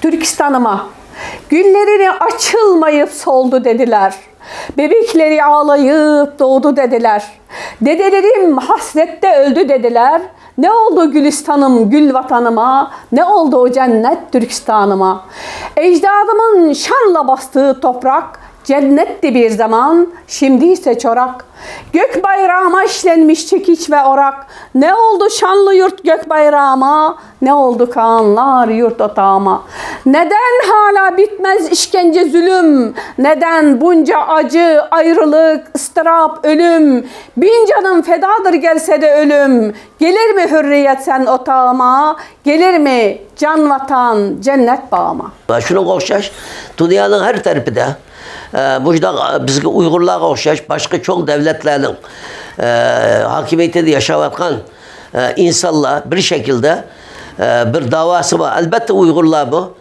Türkistan'ıma güllerini açılmayıp soldu dediler. Bebekleri ağlayıp doğdu dediler. Dedelerim hasrette öldü dediler. Ne oldu Gülistan'ım, gül vatanıma? Ne oldu o cennet Türkistan'ıma? Ecdadımın şanla bastığı toprak cennetti bir zaman, şimdi ise çorak. Gök bayrağıma işlenmiş çekiç ve orak. Ne oldu şanlı yurt gök bayrağıma? Ne oldu Kağanlar yurt otağıma? Neden hala bitmez işkence zulüm? Neden bunca acı, ayrılık, ıstırap, ölüm? Bin canım fedadır gelse de ölüm. Gelir mi hürriyet sen otağıma? Gelir mi can vatan cennet bağıma? Şuna okşaş, dünyanın her tarafında burada bizge Uygurlarga okşaş başka çok devletlerin hakimiyetinde yaşavatkan insanlar bir şekilde bir davası var. Elbette Uygurlar bu.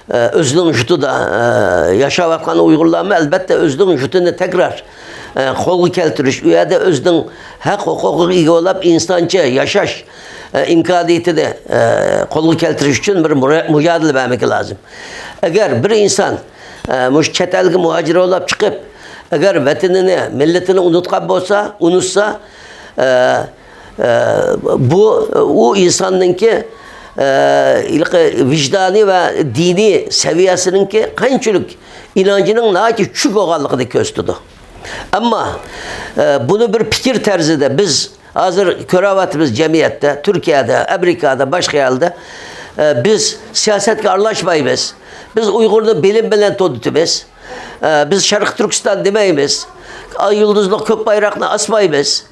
Özlüğün jutu da yaşavatkan Uygurlar mı? Elbette özlüğün jutunu tekrar kolu keltiriş, üyede özlüğün hak hukuku iyi olup insanca yaşaş imkaniyeti de kolu keltiriş için bir mücadele vermek lazım. Eğer bir insan chet elge muhacir olup çıkıp eğer vatanını, milletini unutsa bu o insanınki vicdani ve dini seviyesininki kançılık inancının naki çük oğallığı köstüdü. Ama bunu bir fikir terzide biz hazır köravatımız cemiyette, Türkiye'de, Amerika'da, başka yerde biz siyasetle arlaşmayız. Biz Uygur'da bilim bilen todutubuz. Biz Şarkı Türkistan demeyimiz. Ay yıldızlı kök bayrakla asmayımız.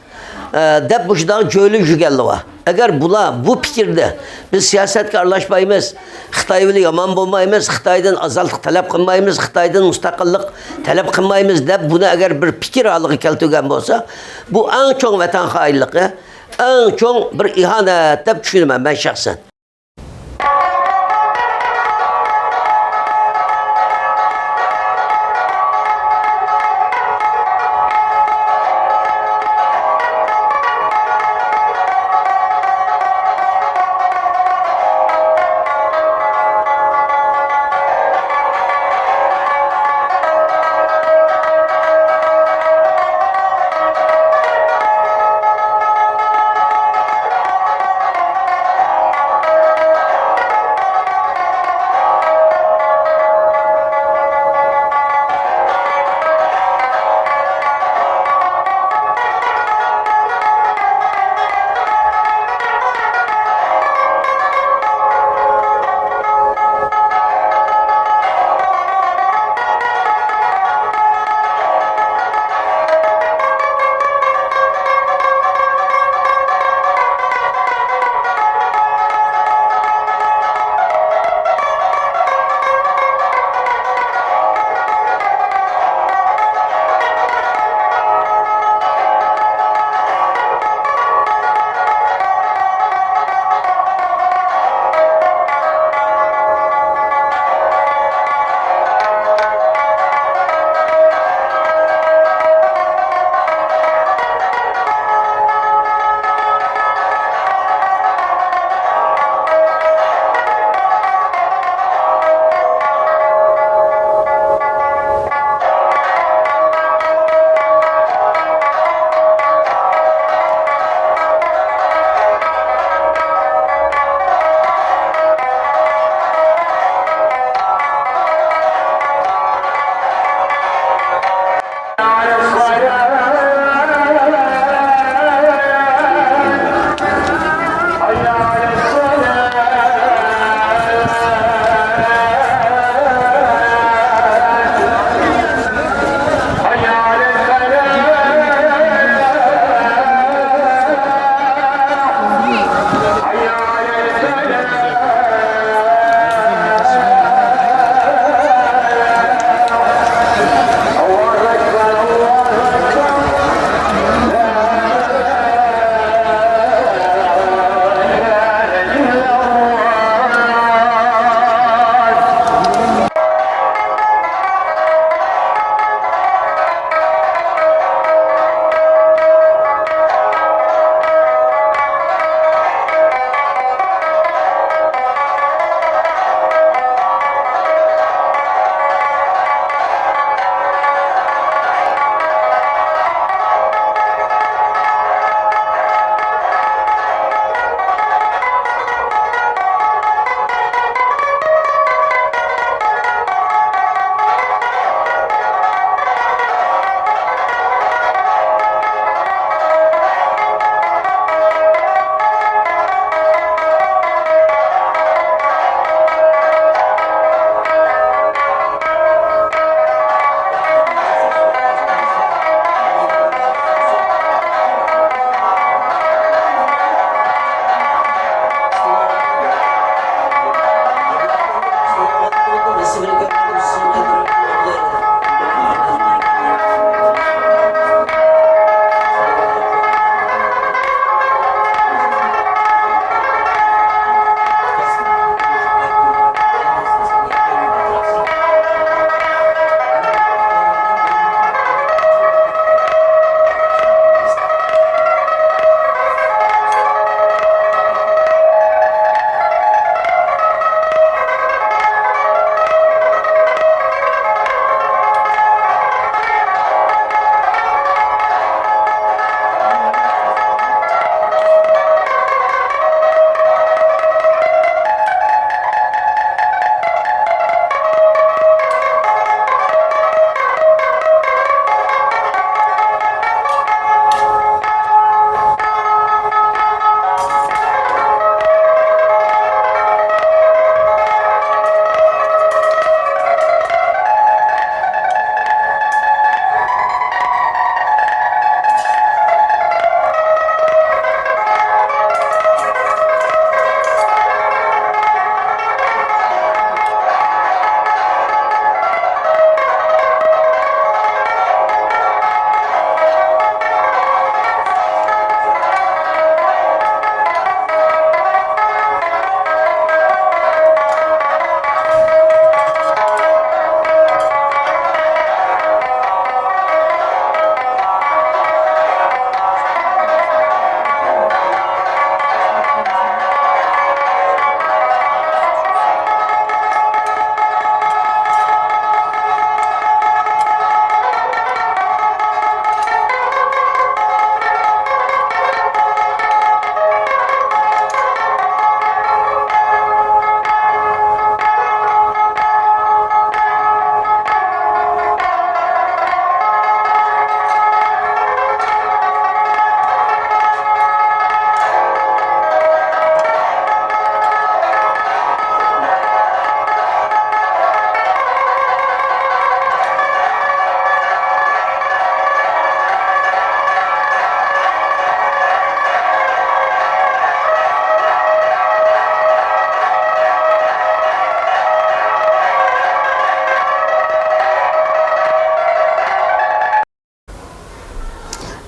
Dep buşdan köylü jügelli var. Eğer bu fikirde biz siyasetle arlaşmayımız, Xitay yaman bulmayımız, Xitay'dan azaltık talep kılmayımız, Xitay'dan müstakillik talep kılmayımız dep buna eğer bir fikir alığı keltügen olsa, bu en çok vatan hainliği, en çok bir ihanet dep düşünmem ben şahsen.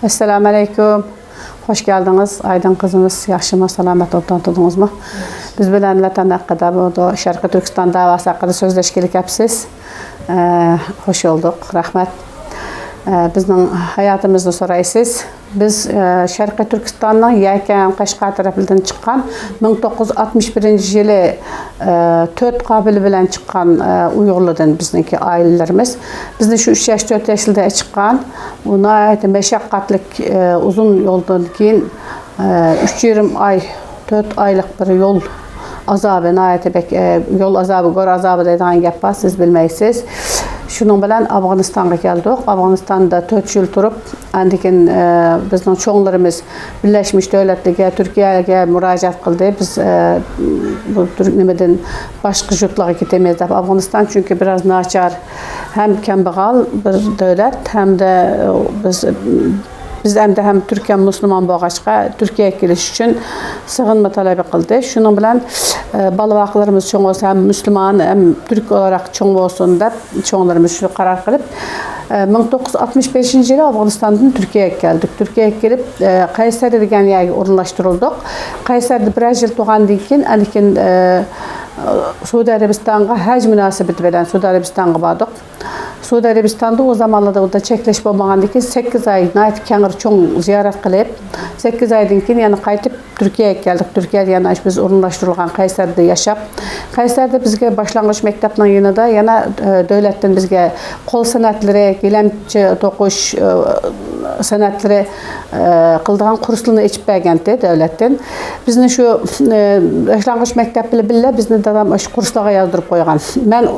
Assalamu alaikum. Hoş geldiniz. Aydın kızımız yaxşımı, salamet oldunuz mu? Biz bilen vatan hakkında bu Şarkı Türkistan davası hakkında sözleşkilik yapsız. Hoş olduk. Rahmet. Bizning hayatımızda soraysız. Biz Şarkı Türkistan'dan Yakan Qashqar tarafından çıkan 1961 yılı 4 kabili bilen çıkan Uygurlardan bizdeki ailelerimiz. Bizde şu 3 yaş 4 yaşında çıkan ona meşakkatlik uzun yoldan keyin 3,5 ay 4 aylık bir yol azabı, yol azabı, gor azabı deydiğin gap var, siz bilmeysiniz. Şunun bilen Afganistan'a geldik. Afganistan'da 4 yıl turup, andikin bizning çoğunlarımız Birleşmiş Devletler'e, Türkiye'ye müracaat kıldı. Biz bu Türkmen'den başka yurtlara gidemeyiz. Afganistan çünkü biraz naçar, hem kembegal bir devlet, hem de biz hem Türkiye Müslüman boğaçqa Türkiye'ye geliş için sığınma talebi kıldı. Şunun bilen balvaqlarımız çoğun olsa hem Müslüman hem Türk olarak çoğun olsun da çoğunlarımız şu karar kılıp 1965 yılı Afganistan'dan Türkiye'ye geldik. Türkiye'ye gelip Kayseri degan yerge orunlaştırıldık. Kayseri'de biraz yıl doğandan keyin Suudi Arabistan'a hac münasebeti bilen Suudi Arabistan'a bardık. Suudi Arabistan'da o zamanlarda o da çekleş bolmagandan keyin 8 ay nayt kengir çoğun ziyaret kılıp 8 aydan keyin yani qaytıp Türkiye'ye geldik. Türkiye'de yani biz orunlaştırılgan Kayseri'de yaşap. Kayseri'de bizge başlangıç mektepten yanında yana devletten bizge kol sanatları, gilemçi tokuş sanatları kıldığan kurslarını içip bergenti devletten. Bizde şu başlangıç mektep bile bizni dadam şu kurslara yazdırıp koygan. Ben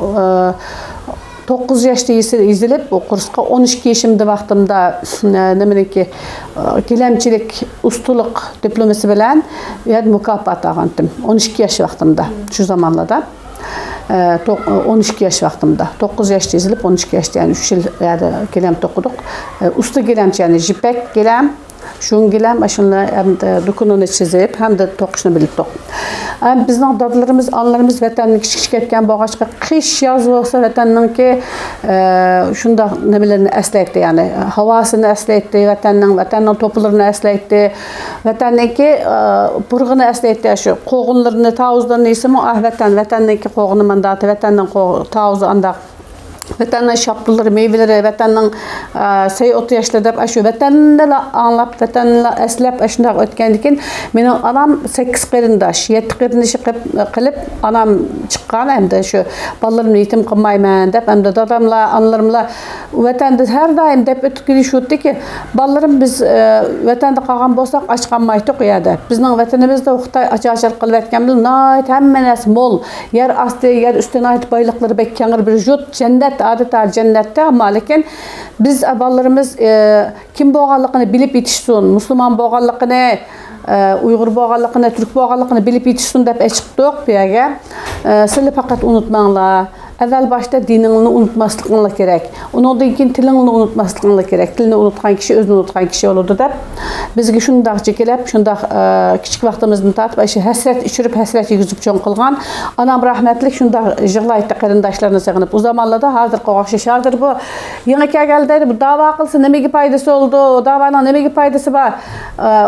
9 yaşta izilip o kurska 12 yaşımda vaxtımda nemeneki gilemçilik ustalık diploması bilen mükafat algandım. 12 yaş vaxtımda şu zamanlarda. 12 yaş vaxtımda. 9 yaşta izilip 12 yaşta yani 3 yıl gilem tokuduk. Usta gilemçi yani jipek gilem. Şun gilem aşınla hem de dokununu çizip hem de tokuşunu bilip tok. Bizning dadlarımız, anlarımız vatanni kichik etken boğaçqa kış yaz olsa vatanning ki şunda nemelerini eslaytdi yani havasını eslaytdi, vatanning toplarını eslaytdi, vatanning ki burğunu eslaytdi şu qoğunlarını, tavuzlarını ismi vatanning ki qoğunu mandatı, vatanning tavuzu anda vatanın şaplıları, meyveleri, vatanın otu yaşladıp, şu vatanla anlap, vatanla eslep, aşında ötkendikin, benim anam 8 qerindaş, 7 qerindaşı qılıp, anam çıqqan, hem de şu ballarımı yetim qılmayman dep, hem de dadamla, anlarımla, vatanda her daim dep ötkili şu ki, ballarım biz vatanda qalğan bolsaq aç qalmaydık ya da. Bizning vatanımızda Xitoy açar qılıp etkenmiz, nayt hemmenes mol, yer astı, yer üstüne ait baylıkları bek kengir bir jut, cennet adeta cennette ama lakin biz ballarımız kim boğallıqını bilip yetişsin, Müslüman boğallıqını, Uygur boğallıqını, Türk boğallıqını bilip yetişsin dep eşikdik bir yerge. Sili fakat unutmanglar. Evvel başta dinini unutmaslıqınla gerek. Ondan keyin tilini unutmaslıqınla gerek. Tilini unutkan kişi özünü unutkan kişi olurdu da. Bizge şundaq çekilip, şundaq kichik vaqtimizdan tatib, şu hasret içirip, hasret yigizip çoğun qılgan. Anam rahmetlik şundaq jig'laytdi qarindaşlarına sığınıp. O zamanlarda hazır qoğaşışardır bu. Yeni kelgende bu dava qılsa nemege paydası oldu, davanın nemege paydası var.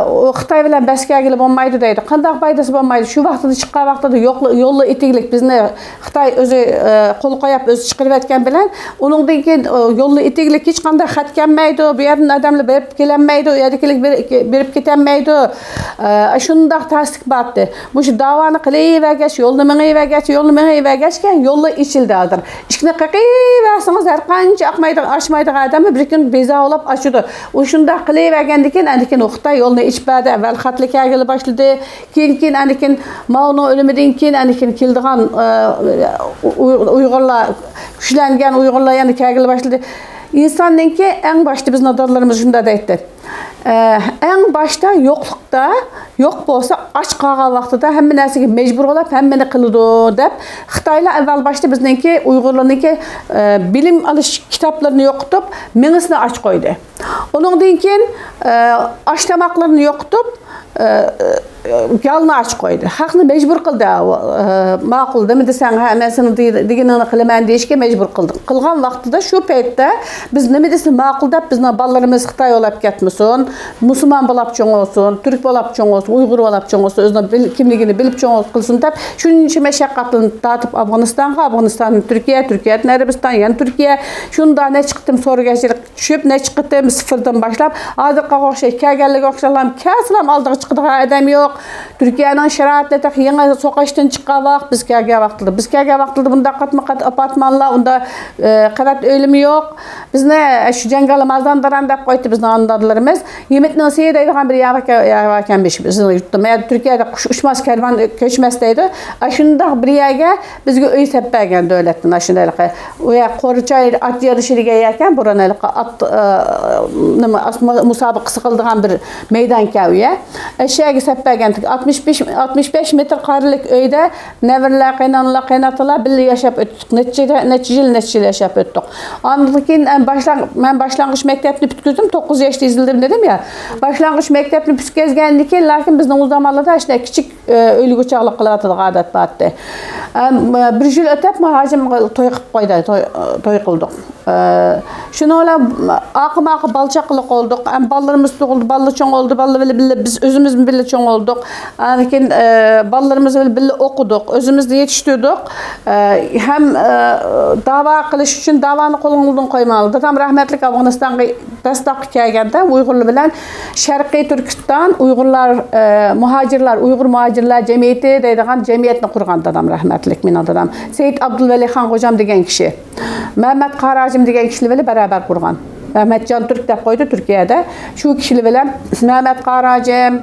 O Xitoy bilen baskıya gelip olmaydı deydi. Qandaq paydası olmaydı? Şu vaqtida chiqqan vaqtida yo'lli itiglik bizni Xitoy özü kol koyup özü çıkarıp etken bilen, onun keyin yollu itiglik hiç qanday xat kelmeydi, bu yerden adamla berip kelenmeydi, o yerdekilik berip ketenmeydi. Şundaq tasdik batdı. Bu şu davanı qılayıvergeç, yolunu meğeyvergeçken yollu içildidir. İşkine qaqiyversanız her qancha açmaydı adamı bir gün beza olup açıdı. O şundaq qılayıvergendikin, andikin Xitoy yolunu içpedi, evvel xatlik ergili başladı. Keyin andikin Mao'nun ölümünden keyin andikin kildiğan Uygurlar, güçlengen Uygurlar yani kegili başladı. İnsanın ki en başta biz nadarlarımız şunda da etti. En başta yoklukta, yok bolsa aç qalğan vaqtida hemme narsega mecbur olap, hemmeni qılıdı dep, Xitoylar evvel başta bizniki Uygurlarniki bilim alış kitaplarını yoqtup, menisini aç qoydu. Ondan keyin aç tamaklarını yoqtup, yalını aç koydu. Hakını mecbur kıldı. Makul değil mi desen, ben sana diginini kılımen deyişke mecbur kıldım. Kılgan vaxtıda şu peytte biz ne mi desin makul da bizden ballarımız Xitay olap ketmesin, Müslüman bolap çoğun olsun, Türk bolap çoğun olsun, Uygur bolap çoğun olsun, özüne kimligini bilip çoğun olsun kılsın da şunun için meşakkatını dağıtıp Afganistan'ın Türkiye'den Arabistan, yani Türkiye şunda ne çıktım soru geçirip düşüp ne çıktım sıfırdan başlap azırqa qoşay, kəgəllik oxşalam, kəslam aldığı çıktığı edem yok. Türkiye'nin şəraitlə təq yeni sokaçtan çıkan vaxt biz kəgə vaxtıdır. Biz kəgə vaxtıdır bunda qatma-qat apartmanla, onda qavat ölümü yok. Biz ne şu cengalamazdan daran da koydu bizden anladılarımız. Yemet nasiye deydiğen bir yavakken bizim yurttum. Yani Türkiye'de uçmaz kervan köçmez deydi. Aşında bir yere bizge öy seppegen devletin aşındalıqı. Oya Koruçay at yarışı yerken buranılıqı at musabıqı sıkıldığan bir meydan kəviye. Eşeği seppegen 65 metre karılık öyde nevirler, kaynanlar, kaynatılar birlikte yaşap öttük. Neticeli yaşap öttük. Anladıkken ben başlangıç mektebini bütküzdüm. 9 yaşta izildim dedim ya. Başlangıç mektebini bütküzgendik. Lakin bizden o zamanlarda işte küçük ölü uçaklık kılavatıydı adet battı. Bir jül ötep hacım toy koydu, toy kıldık. Şunu ola akı balçaklık olduk. Ballarımız oldu, ballı çoğun oldu, ballı biz özümüz bile çoğun olduk. Lakin ballarımızı bile okuduk, özümüzü yetiştirdik. Hem dava kılış için davanı kolundan koymalıdır. Tam rahmetlik Afganistan'a destek gelgende Uygurlu bilen Şarkı Türkistan Uygurlar muhacirler, Uygur muhacirler cemiyeti deydiğen cemiyetini kurgan adam rahmetlik min adam. Seyit Abdülveli Han hocam degen kişi. Mehmet Karacım degen kişiyle beraber kurgan. Mehmet Can Türk de koydu Türkiye'de. Şu kişili bilen Mehmet Karacım,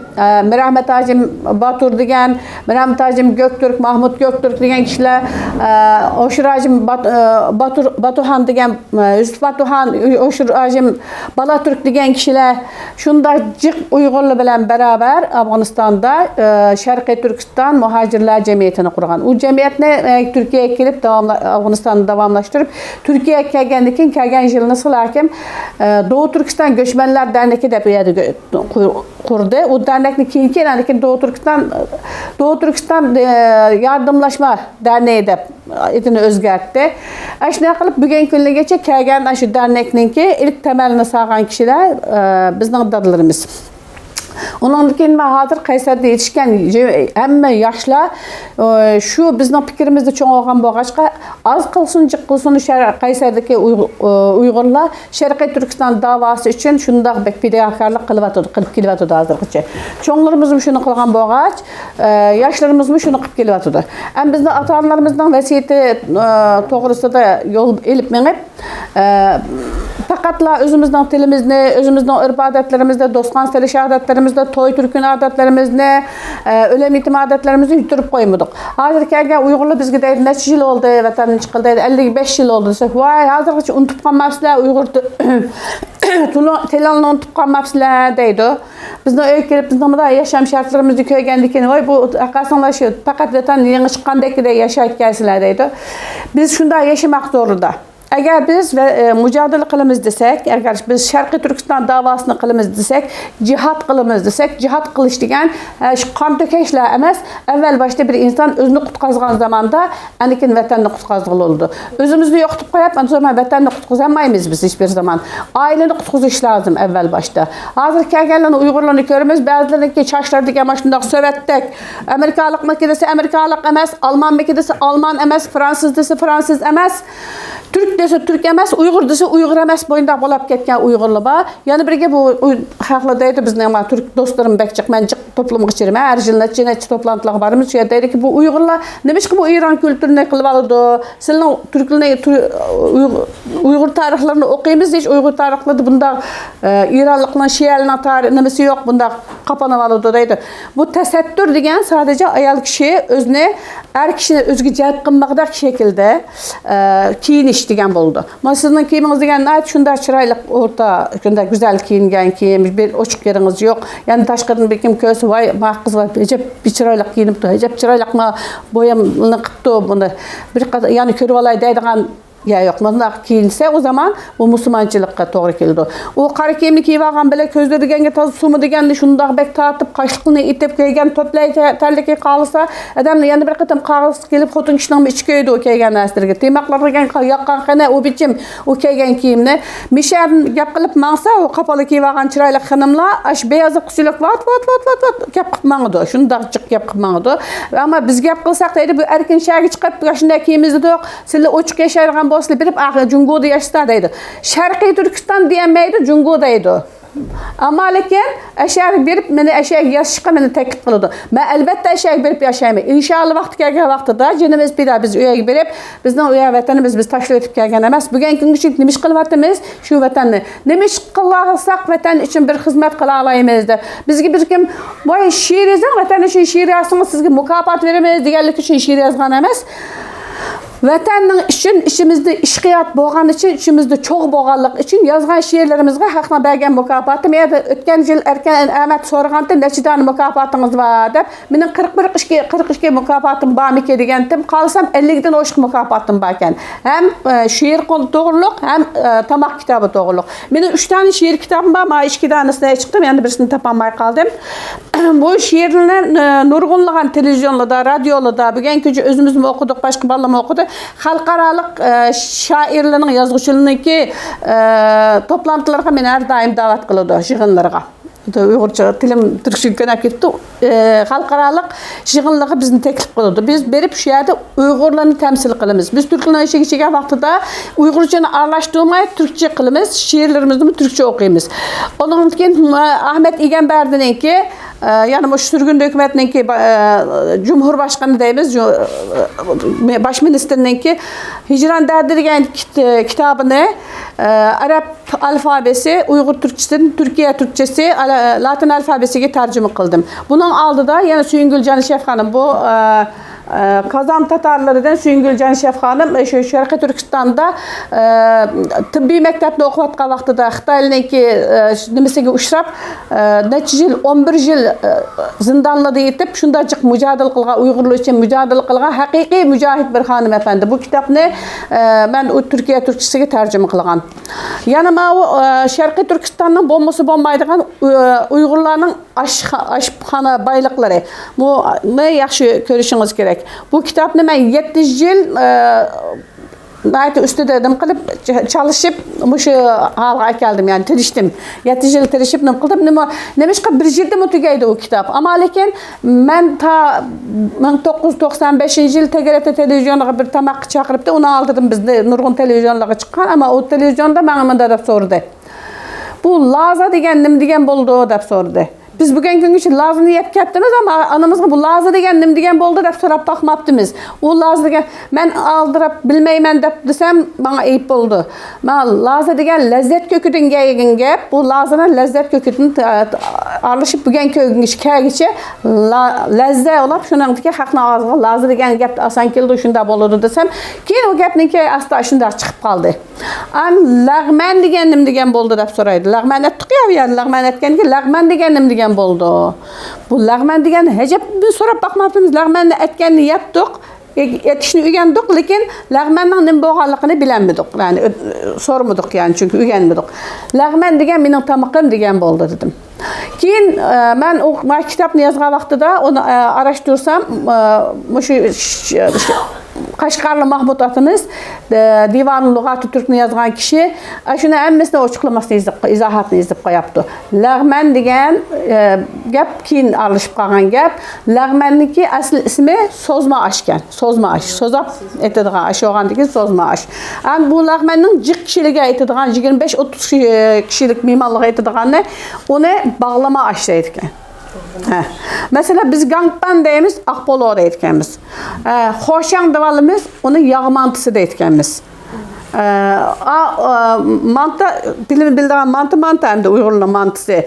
Mehmet Hacım Batur degen, Mehmet Hacım Göktürk, Mahmut Göktürk degen kişiler, Oşur Hacım Batuhan degen, Yusuf Batuhan, Oşur Hacım Balatürk degen kişiler, şunda cık Uygurlu bilen beraber Afganistan'da Şarkı Türkistan Muhacirler Cemiyeti'ni kurgan. O cemiyetini Türkiye'ye gelip Afganistan'ı devamlaştırıp Türkiye'ye kelgen yılı nasıl hakim Doğu Türkistan Göçmenler Derneği de bir yerde kurdu. O dernekni kiyinken Doğu Türkistan Yardımlaşma Derneği de edini özgertti. Aşına kalıp bugün gününe geçe kelgen şu dernekninki ilk temelini sağan kişiler bizden dadlarımız. Onun için hazır Kayseri'de yetişken hem yaşla şu bizim fikrimizde çoğun olan bu ağaçka az kılsın cık kılsın Kayseri'deki Uygurlar Şarkı Türkistan davası için şunda bek fidakarlık kılıp kilovatı hazırlıkçı. Çoğunlarımızın şunu kılgan bu ağaç, yaşlarımızın şunu kılıp kilovatı. Hem bizde atalarımızdan vesiyeti doğrusu da yol elip menip fakatla özümüzden tilimizni, özümüzden ırp adetlerimizde, dostkan seliş adetlerimizde, toy türkün adetlerimizde, ölüm itim adetlerimizi yuturup koymadık. Hazır kelgen Uygurlu bizge deydi, neçe yıl oldu vatanın çıkıldı, 55 yıl oldu desek, vay hazır hiç unutup kalmapsılar Uygur telanını unutup kalmapsılar deydi. Bizden öyle gelip bizden da yaşam şartlarımızı köygendikken, vay bu akasanlaşıyor, fakat vatan yeni çıkandaki de yaşayıp gelsinler deydi. Biz şunda yaşamak zorunda. Eğer biz mücadele kılımız desek, eğer biz Şarkı Türkistan davasını kılımız desek, cihat kılımız desek, cihat kılış degen şu kan tökeşle emez, evvel başta bir insan özünü kutkazgan zamanda anikin vatanını kutkazgılı oldu. Özümüzü yoktup koyup, o zaman vatanını kutkazamayız biz hiçbir zaman. Aileni kutkazış lazım evvel başta. Hazır kelgenlerin Uygurlarını görürüz, bazılarındaki çaşlar degen başında Sovettek, Amerikalık makinesi Amerikalık emez, Alman makinesi Alman emez, Fransız dese Fransız emez, Türk dese Türk emez, Uygur dese Uygur emez boyunda bolap ketken Uygurlu ba. Yani birge bu haklı deydi bizden ama Türk dostlarım bekçik, mencik toplumu geçirme. Her yıl neçe toplantılar varımız. Şey deydi ki bu Uygurlar demiş ki bu İran kültürüne kılıp aldı. Senin Türklerine Uygur tarihlerini okuyumuz hiç Uygur tarihleri bunda İranlıkla Şialı'nın tarihlemesi yok bunda kapanıp aldı deydi. Bu tesettür degen sadece ayal kişiye özüne er kişine özgü cevap kılmakta şekilde kiyiniş degen oldu. Ama sizin kiyiminiz degen ait şunda çıraylık orta, şunda güzel kiyingen kiymiş bir oçuk yeriniz yok. Yani taşkırın bir kim kösü vay kız var bir çıraylık giyinip de hep çıraylık mı boyamını kıptı bunu. Bir yani körü olay deydiğen Ya yok, bunlar kiyilse o zaman bu Müslümançılıkka doğru keldi. O qara kiyimni kiyip algan bile közde degenge taz sumu degende şundaq bek tartıp qaşlıqını itip kelgen toplay terleke qalsa adam yana bir qatam qağız kelip xotun kişinin içkeydi o kelgen nästirge. Temaqlar degen yaqqan qana o biçim o kelgen kiyimni mişerden gap qılıp mangsa o qapalı kiyip algan çıraylı xanımlar aş beyazı qusuluk vat gap qıp mangıdı. Şundaq çık gap qıp mangıdı. Ama biz gap qılsak da bu erkin şäge çıkıp yaşında kiyimizdi de sizle oçuk yaşayırgan boslu birip Jungo'da yaştadaydı. Şarkı Türkistan diyemeydi, Jungo'daydı. Ama lekin eşeğe berip meni eşeğe yaşışqa meni teklif qılıdı. Ben elbette eşeğe berip yaşaymayım. İnşallah vaqti kelgen vaqtida jenimiz bir daha biz uyga berip bizning uya vatanimiz biz tashlab etib kelgan emas. Bugun kungacha nima ish qilyapmiz? Shu vatanni. Nima ish qilsak vatan uchun bir xizmat qila olaymiz deb. Bizga bir kim voy she'r yozing, vatan uchun she'r yozsangiz sizga mukofot beramiz deganlik uchun she'r yozgan emas. Vatanning için işimizde işqiyat bo'lgan için işimizde çok bo'lganlik için yazgan she'rlarimizga haqna bergan mukofotim edi. O'tgan yil erkan Ahmet so'raganda nechidan mukofotingiz bor deb mening 42 mukofotim bormiki degandim. Qolsam 50 dan oshiq mukofotim bor ekan. Hem she'r to'g'riliq, hem tamoq kitobi to'g'riliq. Mening 3 tane she'r kitobim bor, men 2 tanesini chiqdim, endi birisini topolmay qoldim. Bu she'rlar nurg'unlagan televizyonlarda, radiolarda, bugun kuncha o'zimiz o'qidik, boshqa bolalar o'qidi. Xalqarалық şairlerin yazgıçılığındaki toplantılarga meni her daim davet kılıyordu, yığınlarga. Uygurcha tilim Türkçe könep ketdi. Xalqarалық yığınlarga bizni teklif kılıyordu. Biz berip şu yerde Uygurlarni temsil qilamiz. Biz Türklerle işe vaqtida Uygurchani aralashtirmay Türkçe qilamiz, she'rlarimizni Türkçe o'qiymiz. Onun için Ahmet Egamberdi'ninki yani bu sürgün hükümetininki Cumhurbaşkanı deyimiz, Başministerininki Hicran Derdi degan kitabını Arap alfabesi, Uygur Türkçesi, Türkiye Türkçesi, Latin alfabesiga tercüme kıldım. Bunun aldıda yani Süyüngül Canişef Hanım bu Kazan Tatarlarıdan Süyüngül Canişef Hanım şu Şarkı Türkistan'da tıbbi mektepte okuvatqa vaqtida Xitaylinki nimesiga uchrab necha yil 11 yil zindanlıda yetib shundacık mücadele qilgan Uygurlar uchun mücadele qilgan haqiqiy mücahid bir hanım efendi. Bu kitapni ben Türkiye Türkçesiga tercüme qilgan. Yani bu Şarkı Türkistan'ın bo'lmasa bo'lmaydigan Uygurlarning aşxana baylıqları. Bu ne yaxshi ko'rishingiz kerak. Bu kitapni ben 7 yil üstüde dedim qilib çalışıp şu halga keldim yani tiriştim. 7 yil tirişip nim qildim. Nemişqa bir yilda mutugaydi o kitap. Ama lekin men ta 1995 yil TGRT televizyonuna bir tamaq chaqiribdi. Onu aldırdım bizde nurg'un televizyonlarga chiqqan ama o televizyonda bana mında deb sordu. Bu Laza degan nim degan bo'ldi deb sordu. Biz bugün gün için Laz'ını yep ketdimiz ama anamızga bu Laz'ı degan nim degan bo'ldi deb so'rab bakmaptimiz. O Laz degan men aldırıp bilmeymen deb desem bana ayıp bo'ldi. Men Laz'ı degan lezzet köküdün gelgen gap. Bu Laz'ın lezzet köküdün aralışıp bugün kökün işkegiçe lezzet olap şuningdiki haqni ağzıga Laz'ı degan gap asan keldi şunda bo'ldi desem keyin o gapninki asta shunda chiqib qoldi. Am lag'man degan nim degan bo'ldi deb so'raydi. Lag'man etdik ya yani lag'man etganki lag'man degan nim degan bo'ldi. Bu lag'man degan hejab biz so'rab bakmapmiz. Lag'manni etganni yaptık. Yetishni o'rgandik, lekin lag'manning nima bo'lganligini bilmadik. Yani so'rmadik yani çünkü o'rganmadik. Lag'man degan mening tamoqim degan bo'ldi dedim. Keyin men o kitobni yozgan vaqtida onu araştırsam shu Qashqarlı Mahmud atımız Divan-ı Lugati Türk'ni yazgan kişi şunu emmesine oçuklamasını izahatını izlep koyaptı. Lag'man degan gap keyin aralışıp kalgan gap. Lag'manniki asl ismi sozma aşken. Sozma aş. Sozap etadigan aş olgandiki sozma aş. Yani bu lag'manning jiq kişiliğe etadigan 25-30 kişilik mimarlığı etadiganni onu bağlama aş deydigan. Mesela biz gangpan deyimiz, Aqbolo deydiganmiz. Xo'shang devalimiz, onu yağ mantısı deydiganmiz. Mantı, dilimi bildiğin mantı hem de Uygurlar mantısı.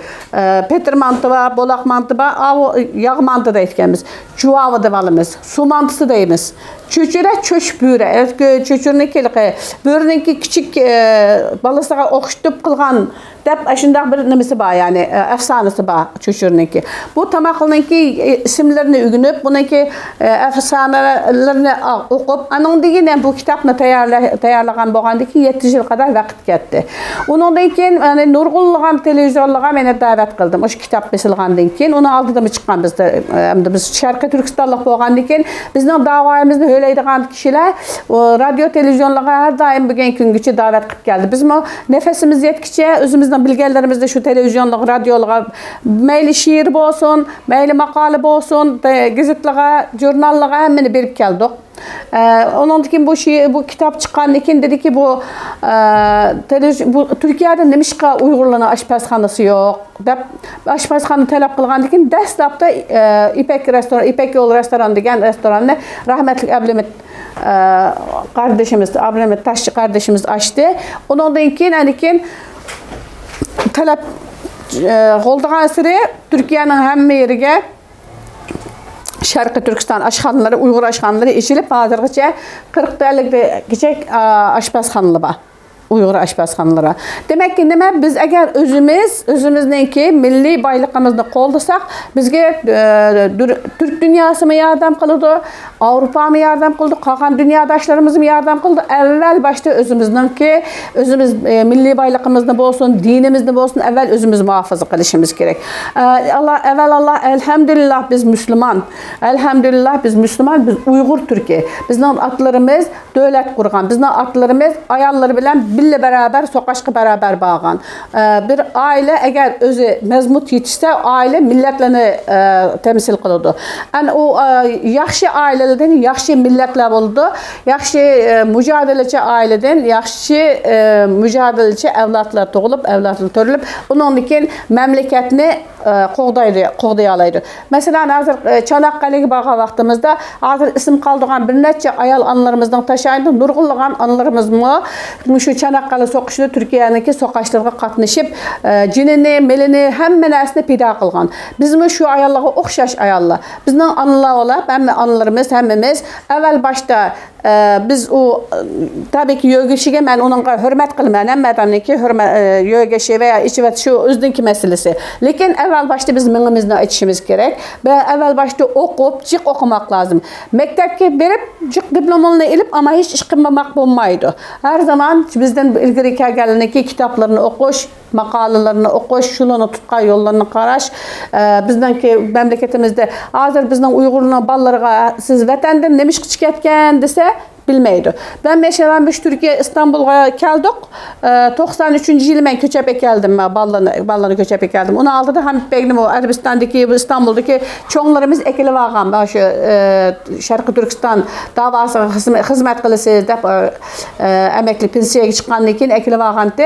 Petir mantı var, bolaq mantı var, yağ mantı deydiganmiz. Juvava devalimiz, su mantısı deyimiz. Çöçüre çöş büyüre. Çöçürüneki büyürüneki küçük balısıga okşutup kılgan dep aşında bir nimesi var yani efsanesi var çöçürüneki. Bu tamaklarınki isimlerini ügünüp bununki efsanelerini okup anın digine bu kitapını tayarlagan bolgandaki 7 yıl kadar vakit ketdi. Onundan keyin yani nurgulluğam televizyonluğa meni davet kıldım. O kitap besilgandan keyin onu aldıdım çıkan bizde. Biz Şarkı Türkistanlık bolgandan keyin bizning davayımızı höyleydigan kişiler radyo televizyonluğa her daim bugün günküçe davet kılıp geldi. Bizim o nefesimiz yetkiçe özümüzden bilgilerimizde şu televizyonluğa, radyoluğa meyli şiir bolsun, meyli makale bolsun, gazetliğe, jurnallığa hemmini berip geldik. Ondan keyin bu kitap çıkan keyin dedi ki bu Türkiye'de nemişka Uygurlarına aşpazxanası yok. Dep aşpazxana talep kılgan keyin dastlapda İpek Yol restoran degan restoranda rahmetli Abdülhamit kardeşimiz, Abdülhamit Taşçı kardeşimiz açtı. Ondan keyin talep goldagan sırı Türkiye'nin hemme yeriga Şarkı Türkistan aşxanaları, Uygur aşxanaları içilip hazırgacha 40-50 geçek aşpazxanalar var. Uygur aşpazxanalara. Demek ki nima biz eğer özümüzneki milli baylıqımızı qo'llasak bizge Türk dünyası mı yardım kıldı, Avrupa mı yardım kıldı, qolgan dünyadaşlarımız mı yardım kıldı? Evvel başta özümüz milli baylıqımızda bolsun, dinimizde bolsun, evvel özümüz muhafaza qilishimiz kerak. Allah elhamdülillah biz Müslüman. Elhamdülillah biz Müslüman, biz Uygur Türkiye. Bizning atlarımız devlet kurgan, bizning atlarımız ayalları bilen bille beraber, sokaşkı beraber bağlan. Bir aile eğer özü mezmut yetişse aile milletlerini temsil kıldı. Yani o yaxşı ailelerden yaxşı milletler oldu. Yaxşı mücadeleci aileden yaxşı mücadeleci evlatlar doğulup, evlatlar törülüp onun için memleketini qoğdayalaydı. Mesela hazır Çanakkale'ye bağa vaxtımızda hazır isim kaldırgan bir neçe ayal anılarımızdan taşıydı. Nurgulluğan anılarımız mı? Şu Çanakkale soqışında Türkiye'deki soqaşlarga qatnışıp cinini, melini hemme narsani pida qilgan. Bizmi şu ayallarga o'xshash ayallar. Bizning anılar olab, anılarımız hemmimiz evvel başta biz o tabii ki yögeşige men onunla hürmet qilman, hammadanki hürmet yögeşi veya içivet şu özdünki meselesi. Lekin evvel başta biz mingimizni aytishimiz kerak ve evvel başta okup, cık okumak lazım. Mektepke berip cık diplomalarını ilip ama hiç iş qilmamak bo'lmaydi. Her zaman bizden ilgili kelganiki kitaplarını okuş, makalelerini okuş, şularını tutqa yollarını qaraş. Bizdenki memleketimizde hazır bizden Uygurluğun ballarına siz vatanda nemiş ketken dese bilmeydi. Ben mesela Türkiye İstanbul'a geldik. 93. yıl ben köçebe geldim. Ballarını köçebe geldim. Onu aldı da Hamit Bey'im o Arabistan'daki, İstanbul'daki çoğunlarımız ekili vağam. Şu Şarkı Türkistan davası hizmet kılısı emekli pensiye çıkan için ekili vağamdı.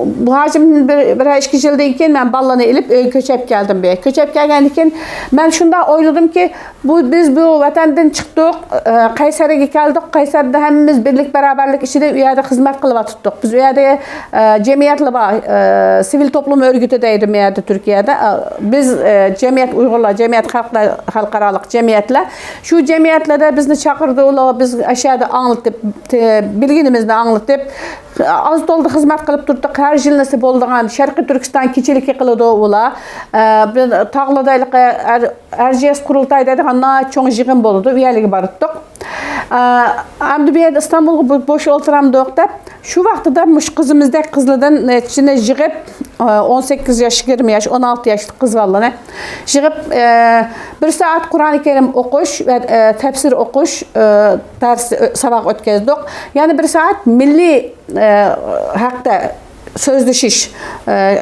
Bu hacim bir iki yıldan keyin ben ballarını ilip köçep geldim. Köçep gelgen için ben şunda oyladım ki biz bu vatandan çıktık. Kayseri'ye geldik. Kayseri'de hemimiz birlik beraberlik içinde üyede hizmet kılıp tuttuk. Biz üyede cemiyetle var. Sivil toplum örgütüdeydim üyede Türkiye'de. Biz cemiyet Uygurlar, cemiyet halkaralık cemiyetle. Şu cemiyetle de bizni çakırdı. Biz aşağıda anlatıp, bilginimizde anlatıp az doldu hizmet kılıp tuttuk. Her yıl nasip olduğun Şarkı Türkistan kiçilik kılıdı ola. Tağladaylık Erciyes kurultay dedik. Anna çoğun jığın boldu. Üyeliği barıttık. Amdübiyet İstanbul'u boş oturamdık da şu vaxtıda kızımızda kızlıdan içine jığıp 18 yaş, 20 yaş, 16 yaşlı kız vallahi jığıp bir saat Kur'an-ı Kerim okuş ve tefsir okuş ders sabah ötkezdik. Yani bir saat milli hakta sözleşiş.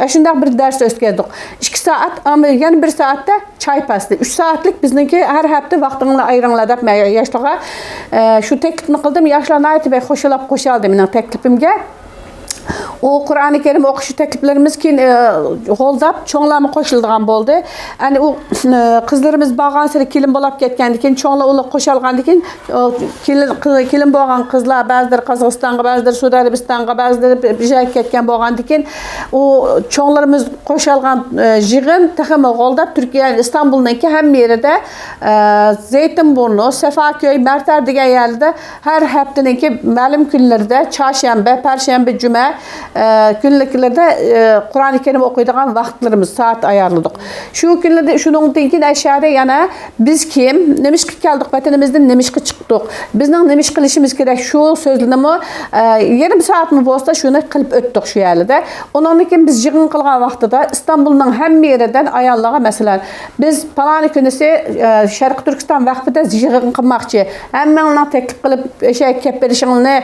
Aşında bir ders ötkezdik. 2 saat ama yani bir saatte çay pastı. 3 saatlik bizninki her hafta vaxtını ayırınladık yaşlığa. Şu teklifini kıldım. Yaşlarına ait ve hoşalap koşaldı benim teklifimge. O Kur'an-ı Kerim okuşu tekliflerimiz ki holdap çoğlama koşulduğan boldu. Yani o kızlarımız bağan sıra kilim bolap ketkendikin, çoğla ulu koşalgandikin, kilim boğan kızlar bazıları Kazakistan'a, bazıları Suudi Arabistan'a, bazıları bir şey ketken boğandikin, o çoğlarımız koşalgan jığın takımı holdap Türkiye İstanbul'daki hem yeri de Zeytinburnu, Sefaköy, Merter diye yerde her haftanınki malum günlerde çarşamba, perşembe, cuma günlüklerde Kur'an-ı Kerim okuyduğun vaktlerimiz saat ayarladık. Şu günlerde şunun dinkin aşağıda yana biz kim nemişki geldik vatanımızdan nemişki çıktık. Bizden nemişki işimiz gerek şu sözlünümü yarım saat mi bolsa şunu kılıp öttük şu yerlerde. Onun için biz yığın kılgan vaxtıda İstanbul'dan hem yerden ayarlağa mesela biz falan günüsü Şarkı Türkistan vakfıda yığın kılmakçı. Hem ben ona teklif kılıp şey kepperişinle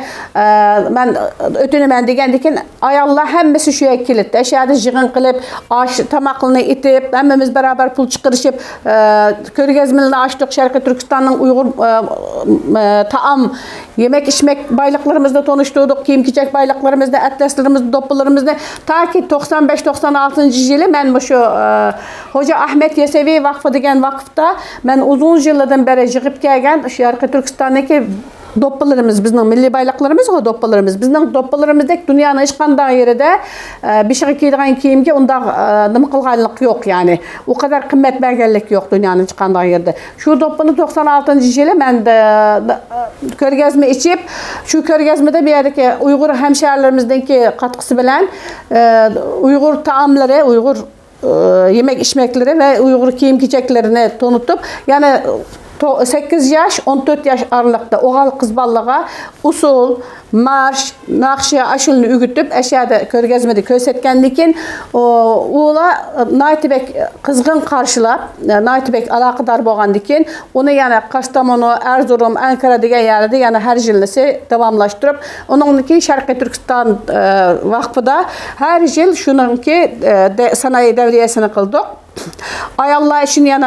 ben ötünümen degendikin ayarla hemmesi şu kilit. Aşağıda yığın kılıp tamaklarını itip hemmimiz beraber pul çıkarışıp köy gezmelerini açtık. Şarkı Türkistan'ın Uygur taam yemek içmek baylıklarımızda tanıştırdık. Kiyim kiyecek baylıklarımızda, atlaslarımızda, doppularımızda ta ki 95-96 yılı ben şu Hoca Ahmet Yesevi Vakfı degen vakıfta ben uzun yıllardan beri yığıp gelgen Şarkı Türkistan'daki doppalarımız, bizim milli bayraklarımız o doppalarımız. Bizim doppalarımızdaki dünyanın hiç kandan yerinde bir şey giydiğin kiyimge onda nım kılganlık yok yani. O kadar kıymet belgelik yok dünyanın hiç kandan yerinde. Şu doppanı 96. yılı ben de körgezme içip şu körgezmede bir yerdeki Uygur hemşehrilerimizdeki katkısı bilen Uygur taamları, Uygur yemek içmekleri ve Uygur kiyim kiyeceklerini tanıtıp yani 8 yaş 14 yaş aralıkta oğal kız ballağa usul, marş, nakşiye aşılını ügütüp aşağıda körgezmede kösetkendikin oğla Naytibek kızgın karşılap Naytibek alakadar boğandikin onu yani Kastamonu, Erzurum, Ankara diye yerde yani her yıllisi devamlaştırıp onunki Şarkı Türkistan vakfıda her yıl şununki sanayi devriyesini kıldık. Ayallar için yani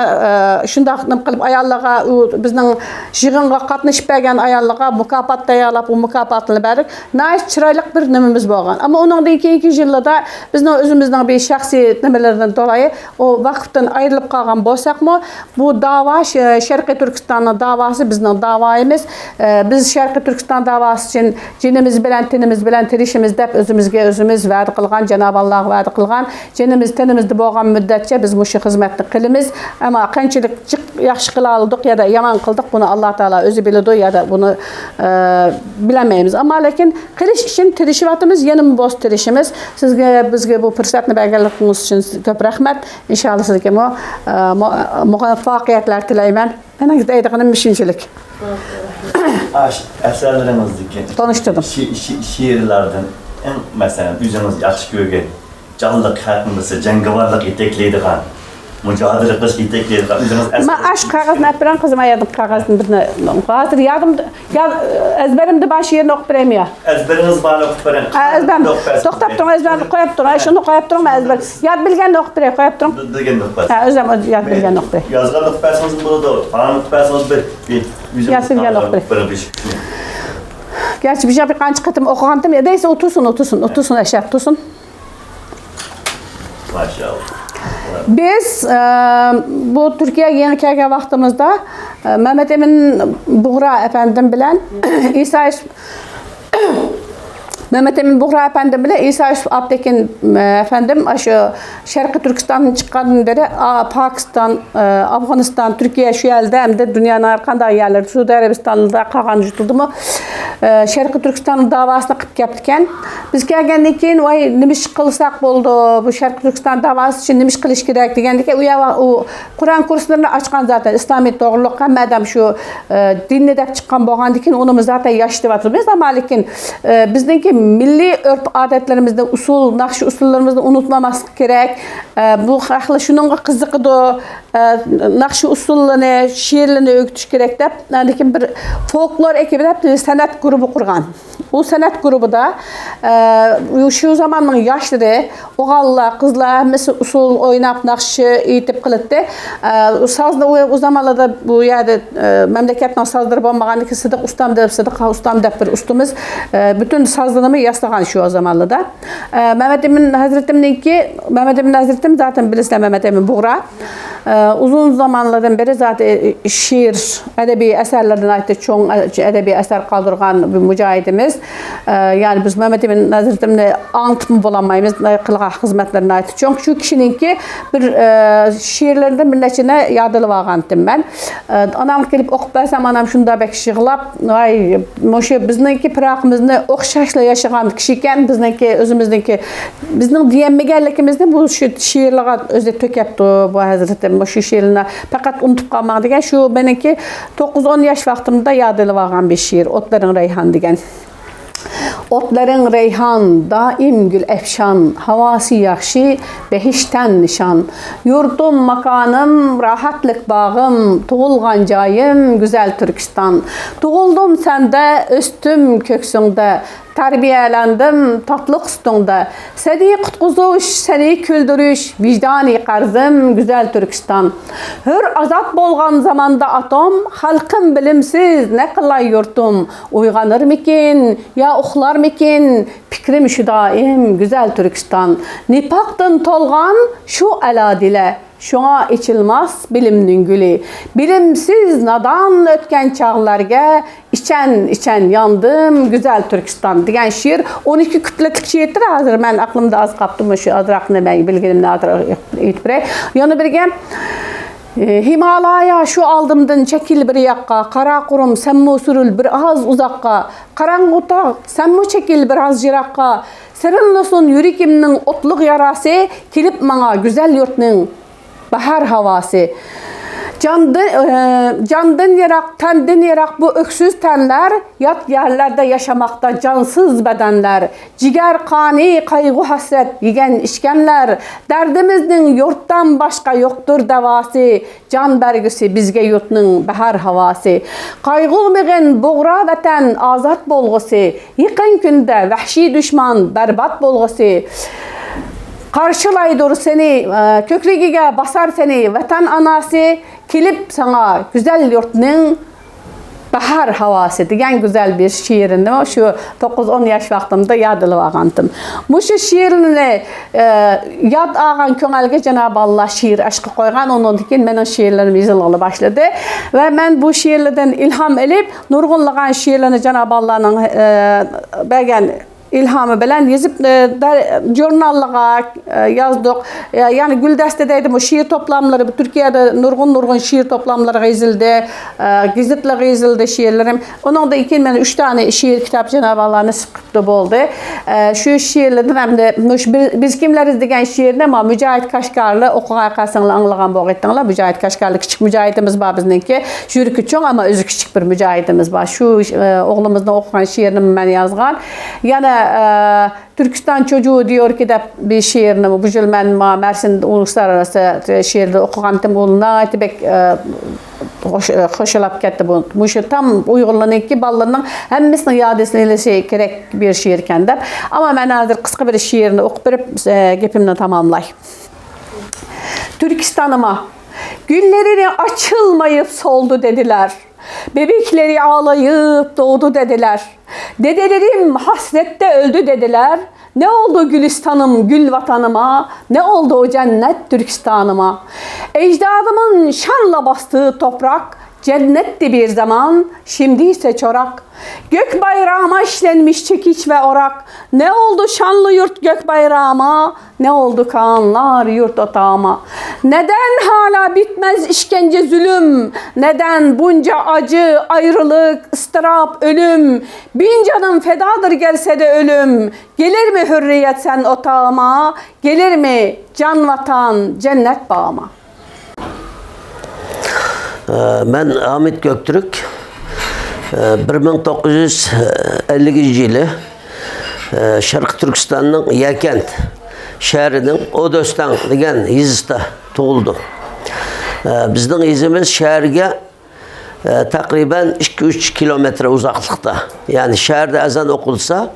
şunda kılıp ayallara bizden yığınga katlaşıp bergen ayallara mükafat dayarlap o mükafatını berdik. Nayet çıraylık bir nemimiz boğan. Ama onun da iki yılda bizden özümüzden bir şahsi nemelerden dolayı o vakıftan ayrılıp kalgan bolsak mı bu dava Şarkı Türkistan'ın davası bizden davayımız. Biz Şarkı Türkistan davası için cinimiz bilen, tenimiz bilen, tirişimiz de özümüzge özümüz vəd kılgan, Cenab-ı Allah vəd kılgan. Cinimiz, tenimizde boğan müddetçe biz şu hizmetini kılımız ama kançılık yaxşı kıla aldık ya da yaman kıldık bunu Allah Teala özü biledi ya da bunu bilemeyimiz ama lakin kılış için tirişivatımız yeni boz tirişimiz bizge bu fırsatını belgelettiğiniz için köp rahmet inşallah sizge muvaffakiyetler dileymen ben de eydiğinin müşinçilik Eserlerinizdeki tanıştırdım şiirlerden en mesela yüzünüz açık görgen canlılık hakkındası cengavarlık itekleydiğen mücadele kış itekleydiğen yüzünüz eser. Ma aşk kağıdını yapıran kızıma yardım kağıdını birine hazır yardım ezberimde baş yerine okuyayım ya. Ezberiniz bana okuyayım. Ezberim doktor durun ezberim koyup durun şunu koyup durun ezber yad bilgen okuyayım koyup durun. Degen okuyayım. Özlem yad bilgen okuyayım. Yazgan okuyasınız burada da falan okuyasınız bir yüzünüz okuyayım. Gerçi bir şey bir kanç katım okuyandım ya deyse otursun eşek otursun. Maşallah. Biz bu Türkiye yeni gelgen vaktimizde Mehmet Emin Buğra efendim bilen Mehmet Emin Buğra efendim bile İsa Yusuf Abtekin efendim şu Şarkı Türkistan'ın çıkandan beri Pakistan, Afganistan, Türkiye şu elde hem de dünyanın arkanda yerleri Suudi Arabistan'da kalkan jutuldu mu Şarkı Türkistan'ın davasını kıp yaptıkken biz gelgendik ki vay nimiş kılsak oldu bu Şarkı Türkistan davası için nimiş kılış gerek degendik ki o Kur'an kurslarını açkan zaten İslamiyet doğrulukka madem şu dinle de çıkan boğandikin onu zaten yaşlı vatırmıyız ama lakin bizdeki milli örf adetlerimizde usul, nakşi usullarımızda unutmaması gerek. Bu haklı şunun kızıqıdı, nakşi usullarını, şiirlerini öğütüş gerek de. Yani bir folklor ekibi de sanat grubu kurgan. Bu sanat grubu da şu zamanın yaşları oğallar, kızlar mesela usul oynap, nakşı eğitip kılıttı. Sazda o zamanlarda bu yerde memleketten sazdırıp olmagan ki Sıdık ustam deyip bir ustumuz bütün sazlarımı yaslagan şu o zamanlarda. Mehmet Emin Hazretim zaten bilirler Mehmet Emin Buğra. Uzun zamanlardan beri zaten şiir, edebi eserlerden ait çok edebi eser kaldırgan bir mücahidimiz. Yani biz Mehmet Emin Hazretimle ant mı bulamayız, kılga hizmetlerine ait çok. Şu kişininki bir şiirlerinden bir neçine yadılı vagandım ben. Anam gelip okup versem anam şunda bek şığlap, ay, moşu bizninki pırağımızını okşaşla yaşayan kişiyken bizning diyemegenlikimizde bu şiirliğe özde tökepti bu Hazretim. Moşu şiirine fakat unutup kalmak degen şu benimki 9-10 yaş vaktimde yadılı vagan bir şiir. Otların Reyhan degen. Otların reyhan, daim gül efşan, havası yakşı, behişten nişan. Yurdum, makanım, rahatlık bağım, tuğulgan cayım, güzel Türkistan. Tuğuldum sende, östüm köksünde, terbiyelendim tatlıq üstünde. Seni kutkuzuş, seni küldürüş, vicdani qarzım, güzel Türkistan. Hür azat bolgan zamanda atom, halkım bilimsiz, ne kılay yurtum. Uyganır mikin, ya uxlar mikin, fikrim şu daim, güzel Türkistan. Nipaqtın tolgan, şu ala dile. Şuna içilmez bilimnin gülü. Bilimsiz nadan ötken çağlarga içen yandım güzel Türkistan degen şiir 12 kütletik şiirdir hazır. Ben aklımda az kaptım şu azraqını ben bilgilimde itbire. Yanı birge Himalaya şu aldımdın çekil bir yakka, kara kurum semmu sürül bir az uzakka, karanguta semmu çekil bir az jirakka, serinlesun yürekimnin otluk yarası, kilip bana güzel yurtның bahar havası. Candan yarak, tenden yarak bu öksüz tenler, yat yerlerde yaşamakta cansız bedenler. Ciger, kani, kaygı, hasret, yigen işkenler. Derdimizin yurttan başka yoktur devası. Can bergisi bizge yurtның bahar havası. Kaygılmığın buğra vatan azat bolgusu. Yıkın günde vahşi düşman berbat bolgusu. Karşılaydır seni, kökregiga basar seni, vatan anası, kilip sana güzel yurtның bahar havası degen güzel bir şiirinde şu 9-10 yaş vaktimde yadılı vagandım. Bu şu şiirini yad ağan köngəlge Cenab-ı Allah şiir aşkı koygan, onun için benim şiirlerim yazılmalı başladı. Ve ben bu şiirlerden ilham elip, nurgunluğun şiirlerini Cenab-ı Allah'ın belgen ilhamı bilen yazıp jurnallığa yazdık. Yani Güldeste'deydim o şiir toplamları. Türkiye'de nurgun şiir toplamları yazıldı. Gazeteler yazıldı şiirlerim. Onun da 3 tane şiir kitap Cenab-ı Allah nasip kıptı oldu. Şu şiirlerden hem de biz kimleriz degen şiirine ama Mücahit Kaşgarlı okuğa kalsanla anlayan bu ettiğinler. Mücahit Kaşgarlı küçük mücahitimiz var bizimki. Jüri küçük ama özü küçük bir mücahitimiz var. Şu oğlumuzda okuyan şiirini ben yazgan. Yani Türkistan çocuğu diyor ki de bir şiirini bu jülmen Mersin uluslararası şiirde okugandım oğluna etibek hoşalap ketdi bu. Bu şu tam uygulanıyor ki ballarının hemmisini yadesini gerek bir şiirken de. Ama ben hazır kısa bir şiirini okup gepimden tamamlay. Türkistan'ıma güllerini açılmayıp soldu dediler. Bebekleri ağlayıp doğdu dediler. Dedelerim hasrette öldü dediler. Ne oldu Gülistan'ım, gül vatanıma? Ne oldu o cennet Türkistan'ıma? Ecdadımın şanla bastığı toprak cennetti bir zaman, şimdi ise çorak. Gök bayrağıma işlenmiş çekiç ve orak. Ne oldu şanlı yurt gök bayrağıma? Ne oldu Kağanlar yurt otağıma? Neden hala bitmez işkence zulüm? Neden bunca acı, ayrılık, ıstırap, ölüm? Bin canım fedadır gelse de ölüm. Gelir mi hürriyet sen otağıma? Gelir mi can vatan cennet bağıma? Ben Ahmet Göktürk. 1950 yılı Şarkı Türkistan'ın Yakent şehrinin Odostan degen yezisinde doğuldu. Bizden yezimiz şehirge takriben 2-3 kilometre uzaklıkta. Yani şehirde ezan okulsa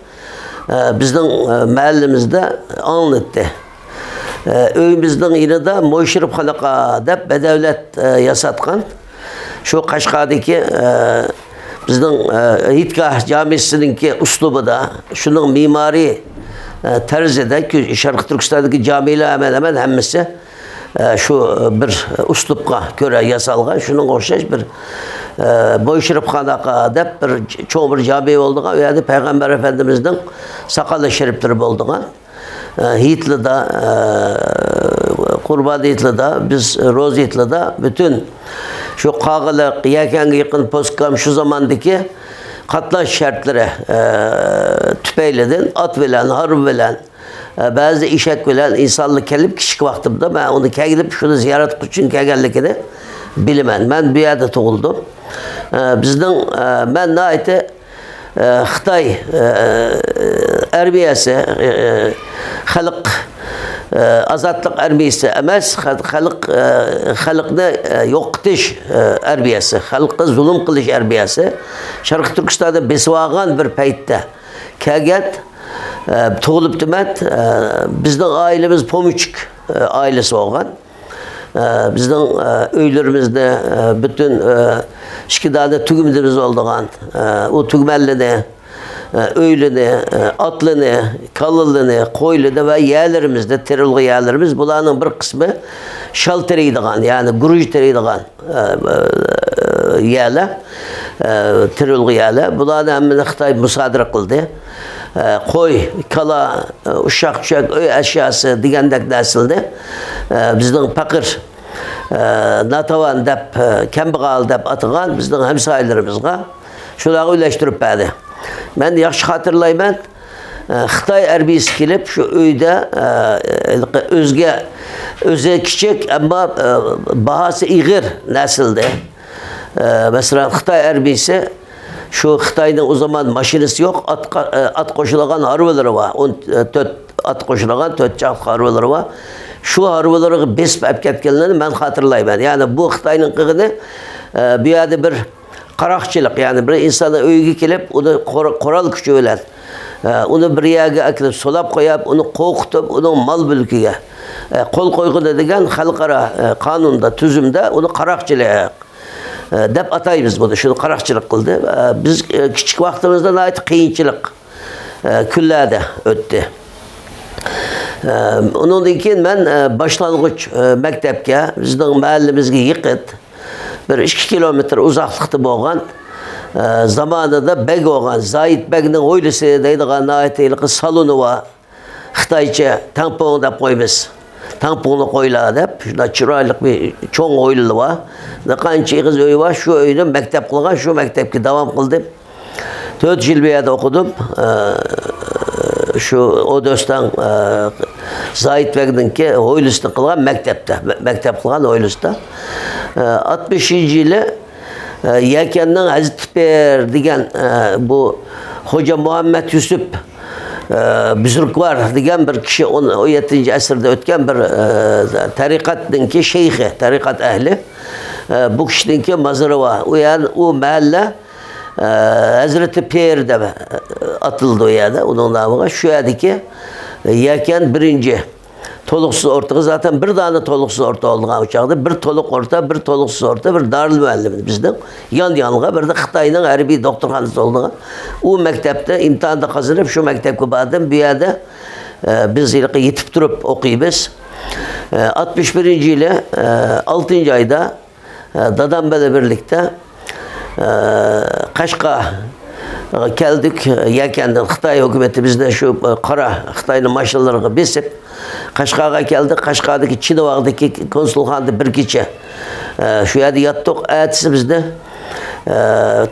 bizning mahallimizda anlattı. Öyümüzдің yine de Moşirip Halaka dep bedevlet yasatkan. Şu Kaşgar'daki bizning Hitgah Camisininki uslubu da, şunun mimari tarzida ki Şarkı Türkistan'daki camiler hemen hemen hemmisi şu bir uslupga göre yasalgan, şunun o'xshash bir Moşirip Halaka dep bir çoğun bir cami oldugan, yani Peygamber Efendimiz'nin sakalı şerifleri boldugan. Hitler'da, Kurban Hitler'da, biz Roz Hitler'da bütün şu kağılık, yakanga yakın postkam şu zamandaki katlaş şartları tüpeyleden, at bilen, harp bilen, bazı işek bilen insanlık kelip kişik vaktimde ben onu gelip şunu ziyaret için gelgelikini bilemen. Ben bir yerde doğuldum. Bizden ben naite Xitay erbiyesi, xalq azatlık erbiyesi emas, xalqni yo'qotish erbiyesi, xalqqa zulm qilish erbiyesi. Sharq Turkistonda besvagan bir paytda kelgan tug'ilib tumat, bizning ailemiz Pomuchik ailesi bo'lgan. Bizning uylarimizda bütün ikki dana tugumimiz bo'lgan. O tugmallini, öylini, atlını, kalılını, koylunu ve yerlerimizde, terörlü yerlerimiz, bunların bir kısmı şal tereydiğen, yani guruj tereydiğen yerler, terörlü yerler. Bunların hemen Xitay müsaade kıldı. Koy, kala, uşak, öy eşyası digandek nesildi. Bizden fakir, natavan dep, kembigal dep atıgan, bizden hemsaylarımızga şuları üleştirip bedi. Ben yaxşı hatırlayman, Xitay erbiyesi kelip şu öyde özge küçük ama bahası iğir nesildi. Mesela Xitay erbiyesi şu Xitay'ın o zaman maşinesi yok, at koşulagan harvaları var. At koşulagan 4 çak harvaları var. Şu harvaları besip ketkenlerini ben hatırlayman. Yani bu Xitay'ın kığını bir yerde bir qaroqchilik, yani bir insonni uyga kelib uni qoral kuchi bilan uni bir yerga akilib solab qo'yib, uni qo'rqitib, uning mol mulkiga qo'l qo'yg'ini degan xalqaro qonunda, tuzumda uni qaroqchilik deb ataymiz buni. Shuni qaroqchilik qildi. Biz kichik vaqtimizda nihoyat qiyinchilik kunlarda o'tdi. Undan keyin men boshlang'ich maktabga bizning mahallamizga yiqit bir 2 kilometre uzaklıkta bo'lgan zamanında beg bo'lgan Zayid Begning o'ylisi deydigan aytaylik saloni var. Xitoycha tampon deb qo'ymiz. Tamponni qo'ylar deb, shunda chiroyli bir cho'ng o'yli var. Qancha ig'iz uy var, shu uyni maktab qilgan, shu maktabga davom qildim. 4 yil bu yerda o'qidim. Şu o dostdan Zayid Beg'ninki o'ylisini qilgan maktab qilgan o'ylisida 60-yili Yakanning Hazitper degan bu Hoca Muhammed Yusuf Buzurgvar degan bir kishi 17-asrda o'tgan bir tariqatninki sheyxi, tariqat ahli. Bu kishininki mazari var. O yani o mahalla Hazreti Pir deb atıldı o yerde. Onun namına şu yerdeki Yakan birinci toluksuz orta, zaten bir tane toluksuz orta olduğu uçakta, bir toluk orta, bir toluksuz orta, bir darül müellimiz bizden. Yan-yanlığa bir de Xitay'ın harbiy doktorxanası olduğu. O mektepte imtihanda kazanıp şu mektepke badım bir yerde biz yetip durup okuyuyoruz. 61. ile 6. ayda dadam böyle birlikte Kaşqa geldik. Yakan'dan Xitay hükümeti bizde şu kara Xitay'ın maşınlarını besip Kaşqaga geldik. Kaşqa'daki Çinevağ'daki konsulxanda bir gece şu yerde yattık. Ertesi bizde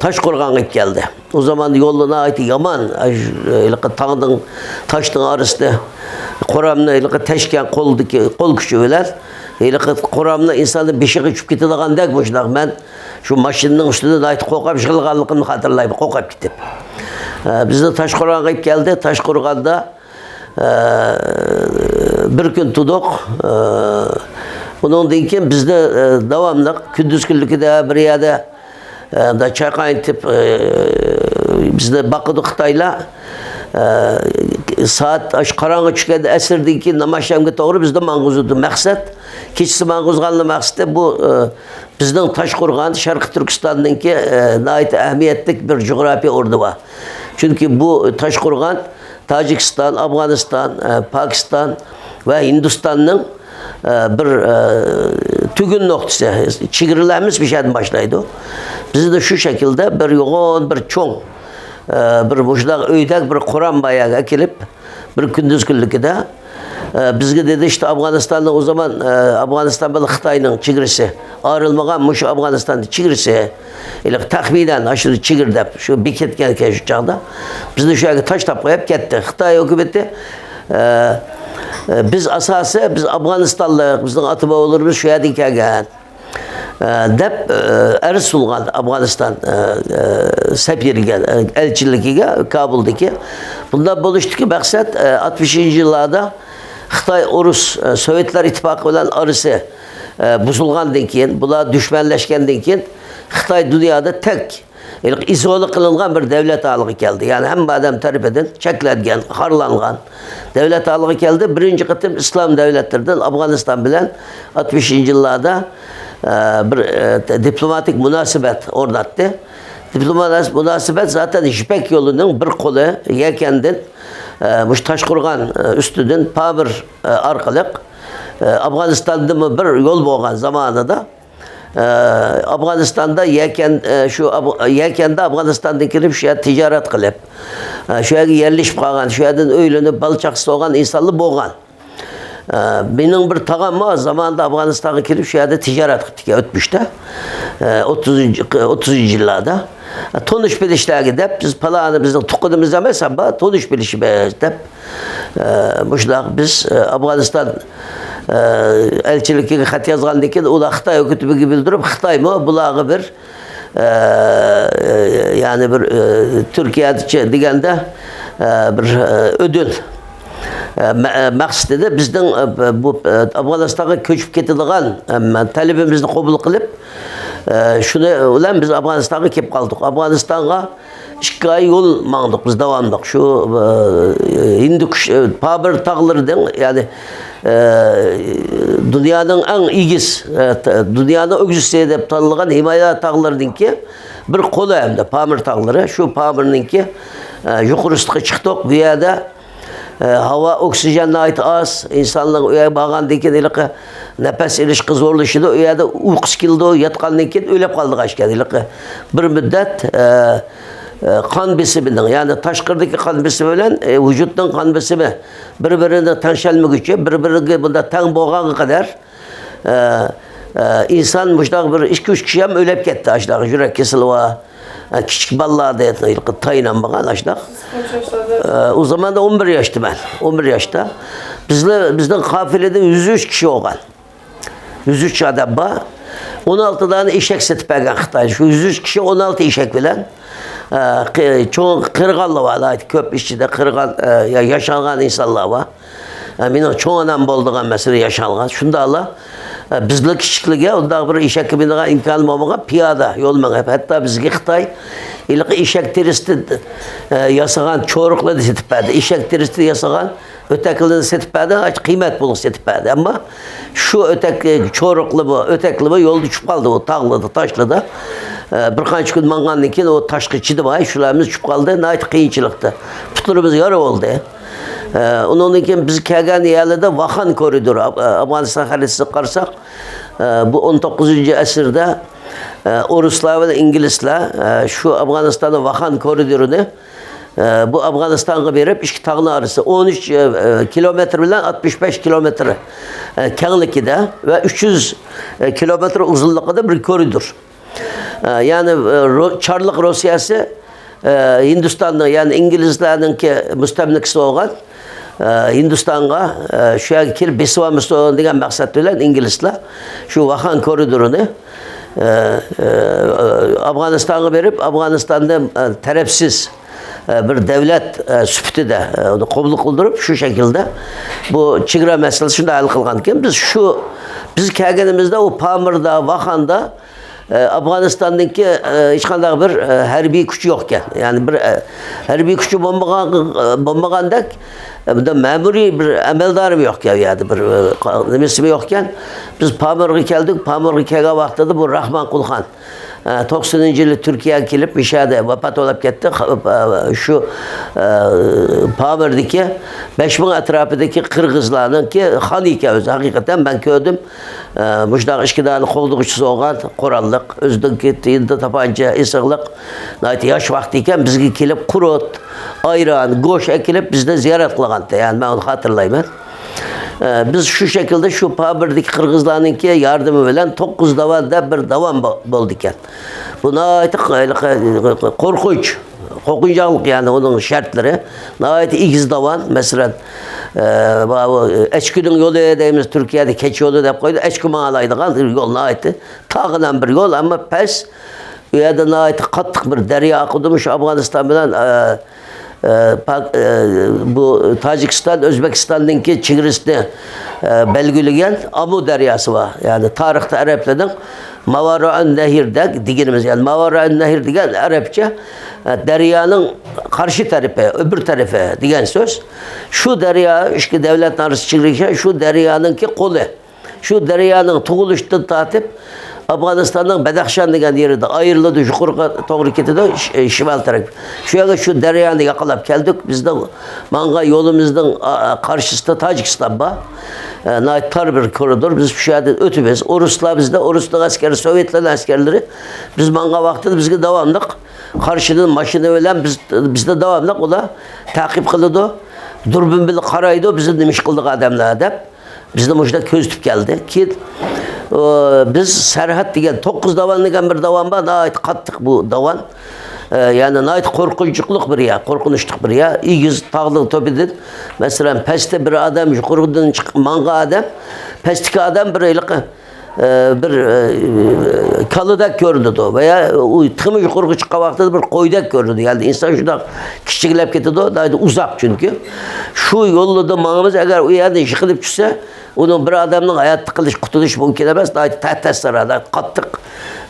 Taşqorgan'a geldi. O zaman yoluna ait yaman tağın taştın arasında Koramla teşken kol küçüğüler. Koramla insanın beşiği uçup gittiğinden dek boşuna ben şu maşının üstünde ait kokap şılganlıkını hatırlayıp kokap gittim. Biz de Taşqorgan'a geldi. Taşqorgan'da bir gün tutuk. Bunun deyken bizde devamlı gündüz günlükte bir yerde da çay kaynayıp bizde bakıdık Xitayla saat qarаңғы түшкенде әсірден кейін намазшамға тоғры бізді маңғызуды мақсат. Кешісі маңғызғанлы мақсаты бұл біздің Ташқұрған, Шарқы Түркістанның ке әхмияттік бір жоғрапия орны бар. Çünkü bu Taşqurgan, Tacikistan, Afganistan, Pakistan ve Hindistan'ın bir tügün noktası. Çigirlerimiz bir şeyden başlaydı. Biz de şu şekilde bir yoğun, bir çoğun, bir boşluğa öydek bir Kur'an bayağı gelip bir gündüz günlükte bizge dedi işte Afganistan'da o zaman Afganistan böyle Xitay'ın çigirisi ayrılmagan şu Afganistan'da çigirisi ile tahminen aşırı çigir dep şu bir ketken şu çağda biz de şu an taş tap koyup gitti. Xitay hükümeti biz asası biz Afganistanlı bizden atıbağlarımız şu yerden gelgen dep Ersulgan Afganistan sepiriga elçiligiga Kabul'daki bunda buluştu ki maksat 60. yıllarda Xitay Rus Sovetler İttifakı bilen arası buzulgandan keyin, bular düşmanlaşgandan keyin Xitay dünyada tek izole kılıngan bir devlet haline geldi. Yani hem adam tarafından çeklengen, harlangan devlet haline geldi. Birinci kıtım İslam devletlerden Afganistan bilen 60. yıllarda bir diplomatik münasebet ornattı. Diplomatik münasebet zaten İpek yolunun bir kolu yelkenden Taşqurgan üstüden Pabir arkalık Afganistan'da mı bir yol boğan zamanında Afganistan'da yelkende Afganistan'da girip şöyle ticaret kılıp şöyle yerleşip kalan, şöyle öylünü balçaksı olan insanlı boğan. Benim bir tağam var zamanında Afganistan'a girip şöyle ticaret kılıp ötmüştü 30. yıllarda. Tonuş bilişler gidip biz palanı bizden tukudumuzda mesela tonuş bilişi gidip biz Afganistan elçiliği hat yazgandaki o da Xitay hükümeti gibi bildirip Xitay mı bulağı bir yani bir Türkiye digende bir ödül maqsadi bizden bu Afganistan'a köçüp ketadigan talebimizni qabul qilib şunu ulan biz Afganistan'a kelib qoldik. Afganistan'a 2 ay yol mangdik biz davamlıq. Şu Hindikuş Pabir tağlarıdan yani dünyanın en igiz, dünyanın ögüzüsü dep tanılgan Himalaya tağlarıdan ki bir kolu hem de Pamir tağları. Şu Pamir'nin ki yukarısına çıktık bir yerde hava oksijenle ait az, insanların öyle bağlandığı için nefes ilişki zorlaşıydı. Öyle de uykusu kildi, yatkanlığı için öyle kaldık aşkı. Bir müddet kan besiminden yani Taşkır'daki kan besimiyle vücuttan kan besimi birbirine tanışalmak için birbirine bunda tan boğağı kadar insan müştak bir 2-3 kişi hem ölüp gitti aşağı. Yürek kesildi var. Küçük ballar da tayınan bakan aşağı. O zaman da 11 yaştı ben. 11 yaşta. Bizden kafilede 103 kişi olan. 103 adam var. 16 tane eşek setip bergen Xitay. Şu 103 kişi 16 eşek bilen. Çoğu kırganlı var. Köp işçide kırgan yaşangan insanlar var. Benim çoğundan bolduğum mesela yaşangan. Şunda Allah bizlik kişilikle onda bir eşek bindiğin imkanım olmadan piyada yol menep. Hatta bizge Xitay ilk eşek turisti yasagan çoğrukla da setip berdi. Eşek turisti yasagan ötekliğini setip berdi. Kıymet buluq setip berdi. Ama şu ötekli bu yolda düşüp kaldı. O tağladı, taşladı. Bir kaç gün mangandan keyin o taşqı çidi var. Şularımız düşüp kaldı. Nayt kıyınçılıktı. Putlarımız yarı oldu. Onun için biz kelgen yerlerde Vahan koridoru Afganistan haritası qarsak bu 19. əsrdə Ruslar ve İngilizler şu Afganistan'da Vahan koridorunu bu Afganistan'a verip iki tağın arası 13 kilometre ile 65 kilometre kenglikide ve 300 kilometre uzunluğunda bir koridor. Yani Çarlık Rusyası Hindistan'da yani İngilizlerin ki müstemlikisi olan Hindistan'a şu an kirip Besva Müslüman diyen maksat bilen İngilizler şu Vahan koridorunu Afganistan'a verip Afganistan'da tarafsız bir devlet süpütü de onu kabul kıldırıp şu şekilde bu çigra meselesini de hal kılganken biz kelgenimizde o Pamir'da, Vahan'da Afganistan'daki hiç qanday bir harbiy kuch yo'qkan. Ya'ni bir harbiy kuchi bo'lmagandek bunda ma'muriy bir amaldarim yo'qkan, yani bir nimasi yo'qkan. Biz Pamirga keldik. Pamirga kelgan vaqtida bu Rahmonqulxon 90-yili Turkiyaga kelib Mishada vafot bo'lib ketdi. Shu Pamirdagi 5000 atrofidagi qirg'izlarningki xon ekan o'zi. Haqiqatan men ko'rdim. Mushtaq ishkilarni qo'ldig'ichisi bo'lgan qurolliq, o'zidagi endi tapancha, esiqliq, yosh vaqt ekan bizga kelib qurut, ayron, go'sht kelib bizni ziyorat qilgandi. Ya'ni men uni xotirlayman. Biz şu şekilde şu Pamir'deki Kırgızlarınki yardımı bilen 9 davanda bir davam oldu iken. Bu nahayet korkunç. Korkunçalık yani onun şartları. Nahayet ikiz davan. Mesela Eçkü'nün yolu dediğimiz Türkiye'de keçi yolu deyip koydu. Eçkü mağalaydı. Yol nahayet. Tağınan bir yol ama pes. Ya da nahayet kattık bir derya akıdılmış Afganistan bilen bu Tacikistan, Özbekistan'daki çigrisini belgüleyen Amu deryası var. Yani tarihte Araplardan Mavara'ın Nehir digimiz yani Mavara'ın Nehir diyen Arapça deryanın karşı tarafı, öbür tarafı diyen söz. Şu derya işte devlet arası çigirken şu deryanınki kolu. Şu deryanın tuğuluştu tatip Afganistan'dan Badakhshan degan yerida ayrıldı, yuqoriga to'g'ri ketdi, şimal taraf. Şu yerga şu deryani yaqalab keldik. Bizde manga yolumuzdan karşısında Tacikistan var. Tar bir koridor. Biz şu yerda ötübüz. Oruslar bizde, Oruslar askeri, Sovyetler askerleri. Biz manga vaxtida bizga davamlı karşıdan maşını bilen bizde davamlı o da takip kıldı. Durbun bilan qaraydı, bizni nima ish qildik odamlar deb. Bizni mujda ko'z tutib keldi. Keyin biz Serhat degan 9 davan degan bir davan bor. Nahayat qattiq bu davan. Yani nahayat qo'rqinchliq bir yer, qo'rqinchli bir yer. Igiz tog'li to'pidan. Masalan, pastda bir odam, yuqoridan chiqib manga odam, pastdagi odam bir kalıdak göründü veya tımı yukarı çıkan vaxtda bir koydak göründü. Yani insan şurada kiçiklep ketedi o, daha uzak çünkü. Şu yolda mağımız eğer o yerden yıkılıp düşse, onun bir adamın hayat tıkılış, kurtuluş mümkün emez. Daha tahta sarada kattık.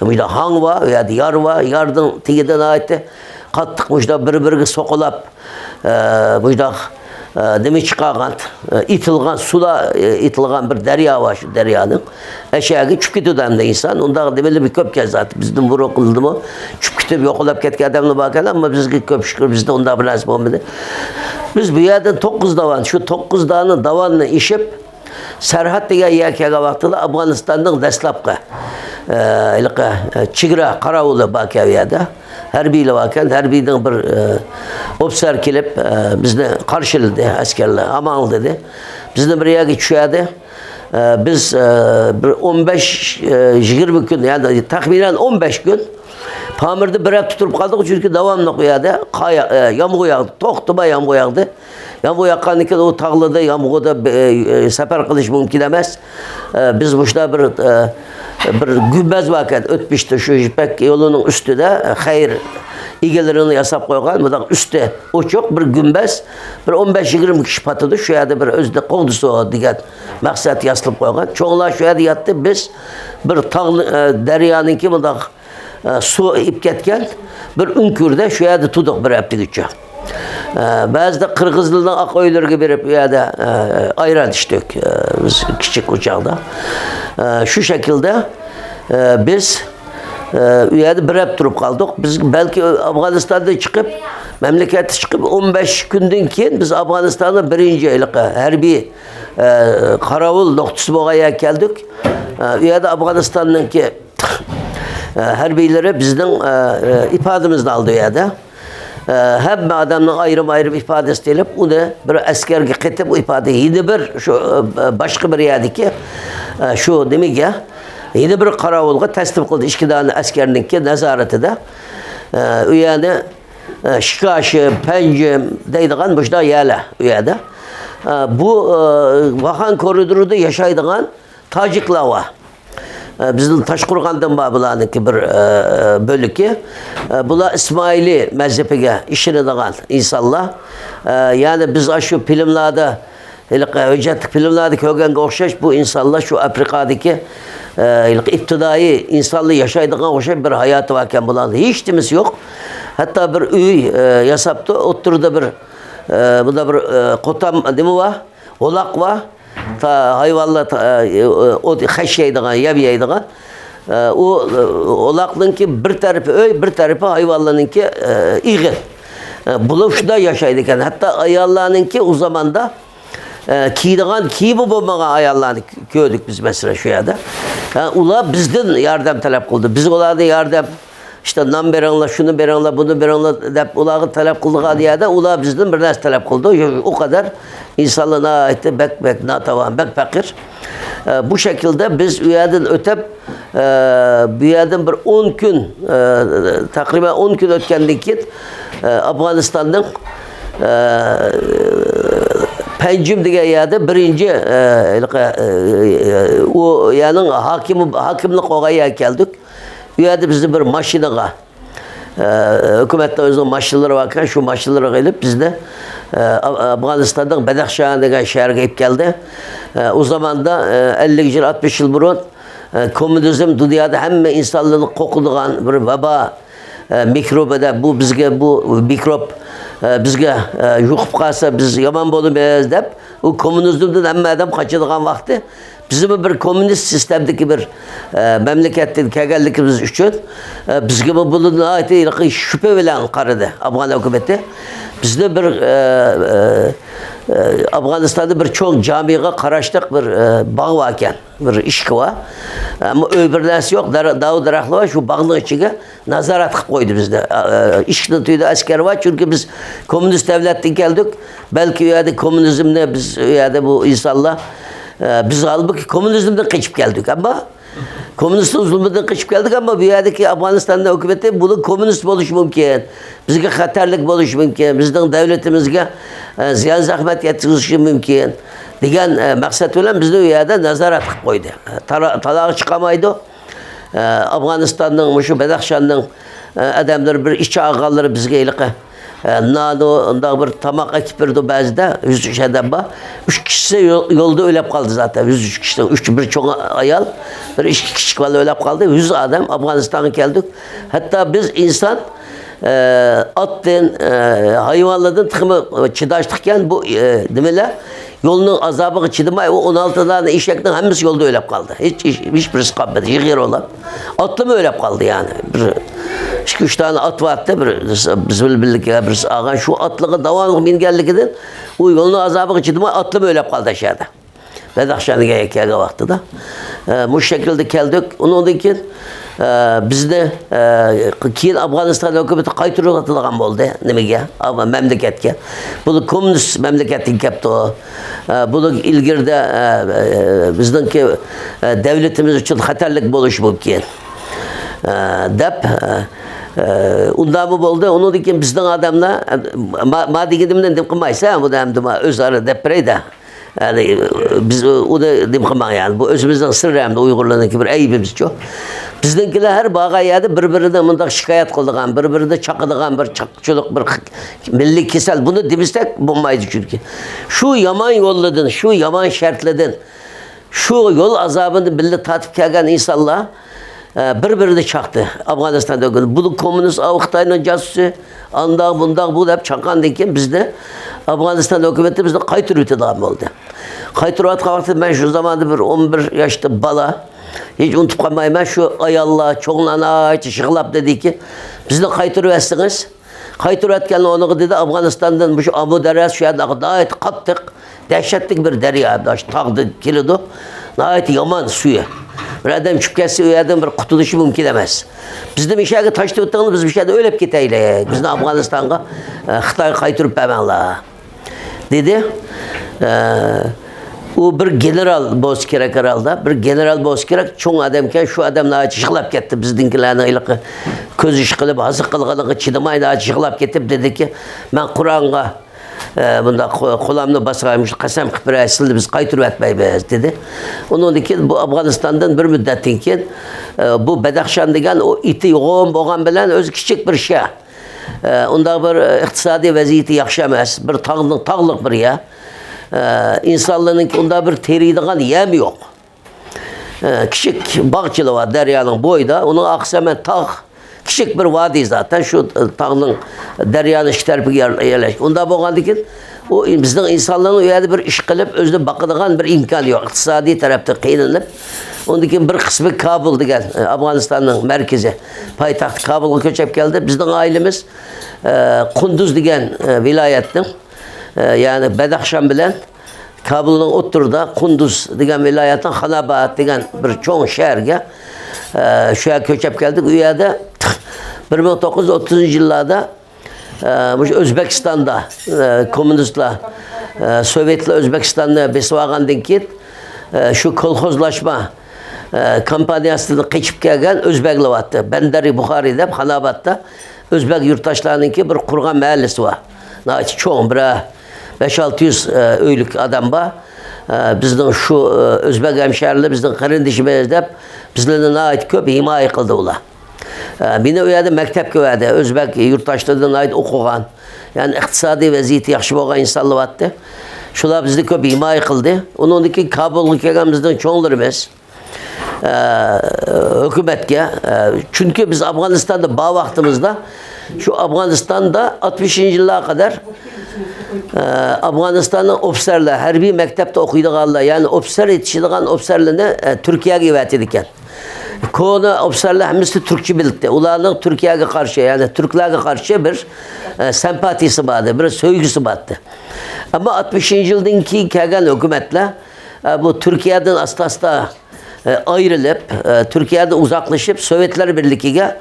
Mujda hang var, ya yar var, yardan tigiden aitti. Kattık mujda bir sokulap, mujda nemi çıkargan, itilgan, suda itilgan bir derya var şu deryanın. Eşeğe çüp gidiyordu hem de insan. Onda demeli bir köp kez zaten. Bizden vuru kıldı mı? Çüp gidip yokulap ketken adamla bakan ama bizde köp şükür bizde onda bir nasip olmadı. Biz bu yerden 9 davan, şu 9 dağının davanını işip Serhat degan yerga vaqtida Afganistanning dastlabki chegara qarovuli bor kaviyada harbiylar ekan, harbiydan bir ofitser kelib bizni qarshiladi, askarlar amal dedi. Bizni bir yerga tushadi. Biz bir 15-20 kun, yani taxminan 15 gün Pamirda bir hafta turib qoldik, chunki davomli qo'yadi. Yomg'ir yog'di, to'xtamay yomg'ir yog'di. Yomg'ir yoqqandan keyin u tog'larda yomg'irda safar qilish mumkin emas. Biz bushda bir gumbaz var ekan, o'tmishda shu Ipak yo'lining ustida xayr egalarini yasab qo'ygan, bu usti o'choq bir gumbaz, bir 15-20 kishi patidi, shu yerda bir o'zida qo'g'disi degan maqsad yaslab qo'ygan. Cho'nglar shu yerda yotdi, biz bir tog' daryoninki bundaq su ip ketgan bir ünkürde şu yerda tutuq bir haftagacha. Ba'zida Qirg'izlardan oq uylarga berib bu yerda ayran ichdik biz kichik o'choqda. Shu şekilde biz u yerda bir hafta turib qoldik. Biz balki Afg'onistondan chiqib, mamlakatga chiqib 15 kundan keyin biz Afg'onistonning birinchi harbiy qarovul nuqtasi bo'lgan yerga keldik. U yerda Afg'onistonningki harbiyleri bizden ifademizni aldı ya da hem adamın ayrım ifadesi delip onu bir askerge ketip bu ifadeyi yine bir şu başka bir yerdeki şu demek ya yine bir karavulga teslim kıldı işkidanı askerninki nezareti de yani şikaşı, pencim deydiğen boşda yerle uyada bu Vahan koridoruda yaşaydıgan Taciklar var. Bizim Taşqurg'ondan bor bularniki bir bölüki. Bular İsmaili mezhebiga ishonadigan insonlar. Yani biz shu filmlarda hücretlik filmlerde görgenge okşaş bu insanlar şu Afrika'daki iptidai insanlı yaşaydığına okşaş bir hayatı varken bulan hiç temiz yok. Hatta bir üy yasaptı. Oturdu bir bu da bir kotam değil mi var? Olak var. Ta hayvanlar o haşyaydıgan, yabiyaydıgan. O olaklınki bir tarafı öy, bir tarafı hayvanlarınki iğil. Bulup şurada yaşaydıken hatta ayarlarınki o zaman da kiydiğen kiyi bu bulmağa ayarlarını gördük biz mesela şu yerde. Ula bizden yardım talep kıldı. Biz onlardan yardım işte nam berenler, şunu berenler, bunu berenler dep ulağı talep kıldığı diye de ula bizden bir nas talep kıldı. O kadar insanlığına ait bek natavan, bek fakir. Bu şekilde biz üyeden ötep bir yerden bir 10 gün takriben 10 gün ötkendik ki Afganistan'dan Pencim diye yerde birinci o yanın hakimlik oğaya geldik. Üyede bizim bir maşinaya hükümette özün maşinleri varken şu maşinlere gelip biz de Afganistan'dan Badakhshan degen şehre gelip geldi. O zaman da 50 yıl 60 yıl burun komünizm dünyada hem insanlığın kokulduğun bir veba mikrobu da bu bizge bu mikrop bizge yuqib qalsa biz yomon bo'lmaymiz deb u kommunizmdan hamma odam qochadigan vaqti bizim bir komünist sistemdeki bir memleketden kelganligimiz uchun bizga bu bulunaydi şüphe bilan qaradı Afgan hükümeti. Bizde bir Afganistan'da bir çok camiye karıştık bir bağ varken bir iş var. Ama öbür dersi yok. Dağı daraklı var. Şu bağın içine nazarat koydu bizde. İşte tüyde asker var. Çünkü biz komünist devletten geldik. Belki yani komünizmle biz yani bu insanlar biz halbuki komünizmden kaçıp geldik ama komünist zulmünden kaçıp geldik ama bir yerdeki Afganistan'da hükümeti bunun komünist buluş mümkün. Bizge hatarlık buluş mümkün. Bizden devletimizge ziyan zahmet yetiştirişi mümkün. Diyen maksat olan bizde bir yerde nazarat koydu. Talağı çıkamaydı. Afganistan'ın, şu Badakhshan'ın adamları bir işçi ağaları bizge ilgili nano, onda bir tamak ekipirdi bazıda 103 adam var. 3 kişi yolda ölüp kaldı zaten. 103 kişiden 3 bir çok ayal, bir 2 kişi vallahi ölüp kaldı. 100 adam Afganistan'a geldik. Hatta biz insan atın, hayvanlardan tıkımı çıdaştıkken bu demeler yolunun azabı çıdımay o 16 tane eşekten hepsi yolda ölüp kaldı. Hiçbirisi kalmadı. Yığır olan. Atlı mı ölüp kaldı yani. Bir 2-3 tane at vardı. Bizim bildik ya birisi ağan şu atlığı devamlı bingellikten o yolunun azabı çıdımay atlı mı ölüp kaldı aşağıda. Badakhshan'a gelken vakti da. Bu şekilde geldik. Onun için bizde keyin Afganistan hükümeti qaytırıp atılgan oldu. Nimaga? Ama memleketke. Bu komünist memleketin keldi o. Bu ilgirde bizdeki devletimiz için hatarlık buluş mümkün. Dep undan mı oldu? Onun için bizden adamlar maddi gidimden dim kılmaysa bu da hem öz ara depreyde. Yani biz o da demkama yani bu özümüzden sır hem de Uygurlar'daki bir ayıbımız çok. Bizdenkiler her bağa yerde birbirine mındak şikayet kıldıgan, birbirine çakıdıgan bir çakçılık, bir milli kesel bunu demişsek bulmaydı çünkü. Şu yaman yolladın, şu yaman şartladın, şu yol azabını birlikte tatip kelgen insanlar birbirine çaktı Afganistan'da. Bu komünist Avukhtay'ın casusu, andak bundak bu da hep çakan deyken bizde Afganistan'da hükümeti bizde kaytır ütedam oldu. Kaytır vakti ben şu zamanda bir 11 yaşta bala hiç unutup kalmayayım ben şu ayallah çoğunlana şıklap dedi ki bizde kaytır etsiniz. Kaytır etkenle onu dedi Afganistan'dan bu şu Abu Deres şu yerde daha kattık. Dehşetlik bir derya tağdı kilidi. Nahayet yaman suyu. Bir adam çıkıp gelse o adam bir kurtuluşu mümkün demez. Bizde bir şeyde taştı ötüğünü biz bir şeyde ölüp gideyle. Bizde Afganistan'a Xitay kaytırıp hemenla. Dedi. O bir general Bozkirek herhalde. Bir general Bozkirek çoğun adamken şu adam nahayet şıklap gitti. Bizdenkilerine ilgili köz iş kılıp hazır kılgılığı çıdımay nahayet şıklap gitti. Dedi ki ben Kur'an'a bunda kulağımda basaymış kasam kıpıraya sildi biz kaytırıp etmeyiz dedi. Onun için bu Afganistan'dan bir müddetin ki bu Badakhshan degen o iti yoğun boğan bilen öz küçük bir şey. Onda bir iktisadi vaziyeti yaxşı emas. Bir tağlık bir ya. insanlığın onda bir teriydiğen yem yok. Küçük bağçılı var deryanın boyda. Onun aksı hemen tağ. Küçük bir vadi zaten. Şu tağın deryanın iki tarafı yerleşik. Onda boğandıkin o bizden insanların öyle bir iş kılıp özüne bakıdığan bir imkan yok. İktisadi tarafta kıyınlanıp. Ondaki bir kısmı Kabul diyen Afganistan'ın merkezi. Payitaht Kabul'a köçep geldi. Bizden ailemiz Kunduz diyen vilayetin yani Bedakşan bilen Kabul'un oturda Kunduz diyen vilayetin Hanabat diyen bir çoğun şehirge şuraya köçep geldik. Üyede 1930 yıllarda Özbekistan'da komünistler Sovyetli Özbekistan'da besvağandan ki şu kolhozlaşma kampanyasını geçip gelgen Özbekli vattı. Benderi Bukhari'de Hanabat'ta Özbek yurttaşlarınınki bir kurgan mahallesi var. Çoğun bir 5-600 öylük adam var. Bizden şu Özbek hemşehriler bizden kardeşimizde bizlerine ait köp himaye kıldı ola. Bir de öyle mektep köyde Özbek yurttaşlarına ait okugan yani iktisadi vaziyeti yaxşı olan insanlar vardı. Şular bizde köp himaye kıldı. Onundaki Kabul'u kelgen bizden çoğunlarımız hükümetke çünkü biz Afganistan'da bağ vaktimizde şu Afganistan'da 60. yıllara kadar Afganistan'ın ofserler harbiy mektepte okuyduğanlar yani ofser yetiştirdiğin ofserlerini Türkiye'ye ivetedikken. Konu ofserler hemisi Türkçe bildi. Ularının Türkiye'ye karşı yani Türkler'e karşı bir sempatisi vardı, bir sevgisi vardı. Ama 60. yıldaki kelgen hükümetle bu Türkiye'den asla ayrılıp, Türkiye'de uzaklaşıp Sovyetler Birliği'ne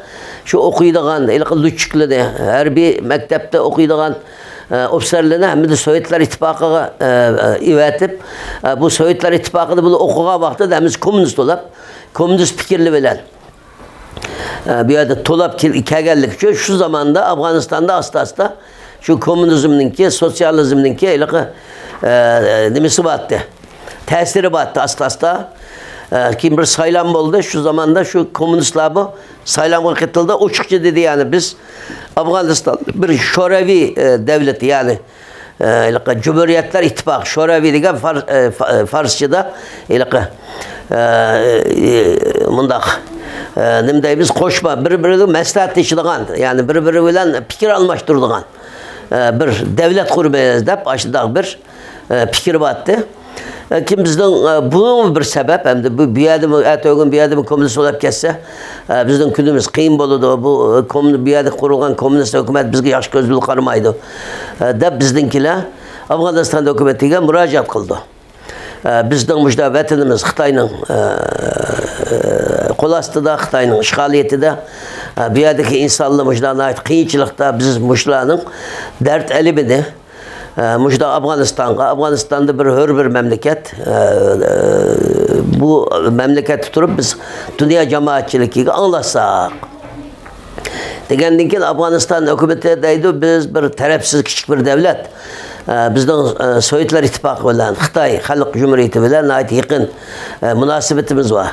şu okuyduğun, Lüçüklü'de, harbi mektepte okuyduğun ofserlerine hem de Sovyetler İttifakı'na ivetip, bu Sovyetler İttifakı'da bunu okuğa baktı da hemiz komünist olup, komünist fikirli bilen. Bir yerde tolap kelgellik şu zamanda Afganistan'da asla şu komünizmninki, sosyalizmninki nemesi battı. Tesiri battı asla. Kim bir saylam oldu şu zamanda şu komünistler bu saylama katıldı uçukçu dedi yani biz Afganistan bir Şorevi devleti yani Cumhuriyetler İttifakı Şorevi diye Farsçada mundak nimde biz koşma birbirine meslahatleşilen yani birbiriyle fikir almıştırdıgan bir devlet kurmayız deyip aşıda bir fikir battı. Kim bizden bunun bir sebep hem de bu bir yerde komünist olup kesse bizden günümüz kıyım boludu bu bir yerde kurulan komünist hükümet bizge yaş gözlülük karmaydı da bizdenkiler Afganistan hükümetiyle müracaat kıldı. Bizden müşda vatanımız Xitay'ın kol astıda Xitay'ın işgaliyeti de bir yerdeki insanlığı müşdana ait kıyınçılıkta biz müşdanın dert elimini müşda Afganistan'da bir hür bir memleket bu memleket tutup biz dünya cemaatçiliği anlasak degendinken Afganistan hükümeti deydi biz bir tarafsız küçük bir devlet bizden Sovyetler İttifakı bilen Xitay Halk Cumhuriyeti bilen ait yakın münasebetimiz var.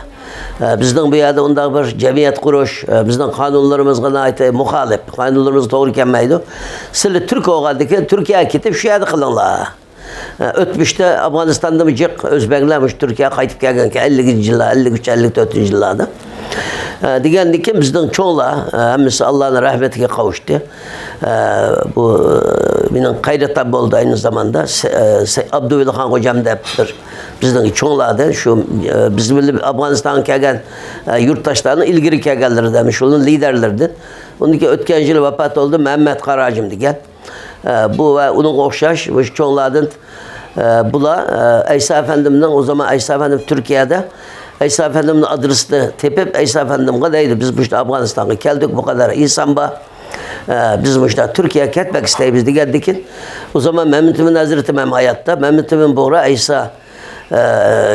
Bizden bu yerde onda bir cemiyet kuruş, bizden kanunlarımızga ait muhalif, kanunlarımız doğru gelmeydi. Sırf Türk oğaldaki Türkiye'ye gidip şu yerde kılınlar. Ötmüşte Afganistan'da mı cık Özbeklermiş Türkiye'ye kayıtıp gelgen ki 50. yıllar, 53-54. yıllarda. Digendikin bizden çoğla hemisi Allah'ın rahmetine kavuştu. Bu benim kaydı tabi oldu aynı zamanda. Abdülhan hocam da bir bizden çoğladı. Şu bizim Afganistan'a gelgen yurttaşlarının ilgili kelgenleri demiş. Onun liderlerdi. Ondaki ötken yıl vefat oldu Mehmet Karacım diyen. Bu ve onun okşaş çoğladın. Bula İsa Efendim'den o zaman İsa Efendim Türkiye'de İsa Efendim'in adresini tepip İsa Efendim'e deydi. Biz bu işte Afganistan'a geldik bu kadar insan var. Biz bu işte Türkiye'ye gitmek isteyiz diyendikin. O zaman Mehmet Hazreti Mehmet hayatta. Mehmet Buğra İsa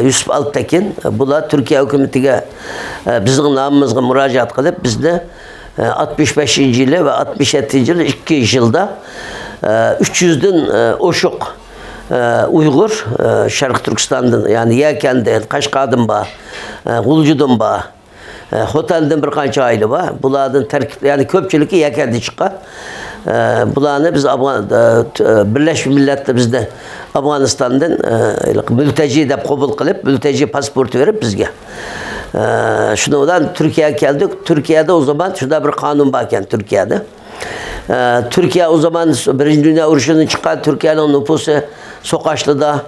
Yusuf Altekin. Bu da Türkiye hükümetine bizim namımızla müracaat kılıp bizde 65. yılı ve 67. yılı 2 yılda 300'den oşuk Uygur, Şarkı Türkistan'dan yani Yeken'den, Kaşgar'dan var, Gulcu'dan var, Hotel'den bir kança aile var. Bunlardan terkip yani köpçülükü Yeken'de çıkar. Bularni biz Birleşmiş Milletler bizde Afganistan'dan mülteci deb qabul qilib, mülteci pasportu verib bizga. Şundan Türkiye'ye geldik. Türkiye'de o zaman şurada bir kanun varken Türkiye'de. Türkiye o zaman Birinci Dünya Uruşu'nun çıkan Türkiye'nin nüfusu Sokaşlı'da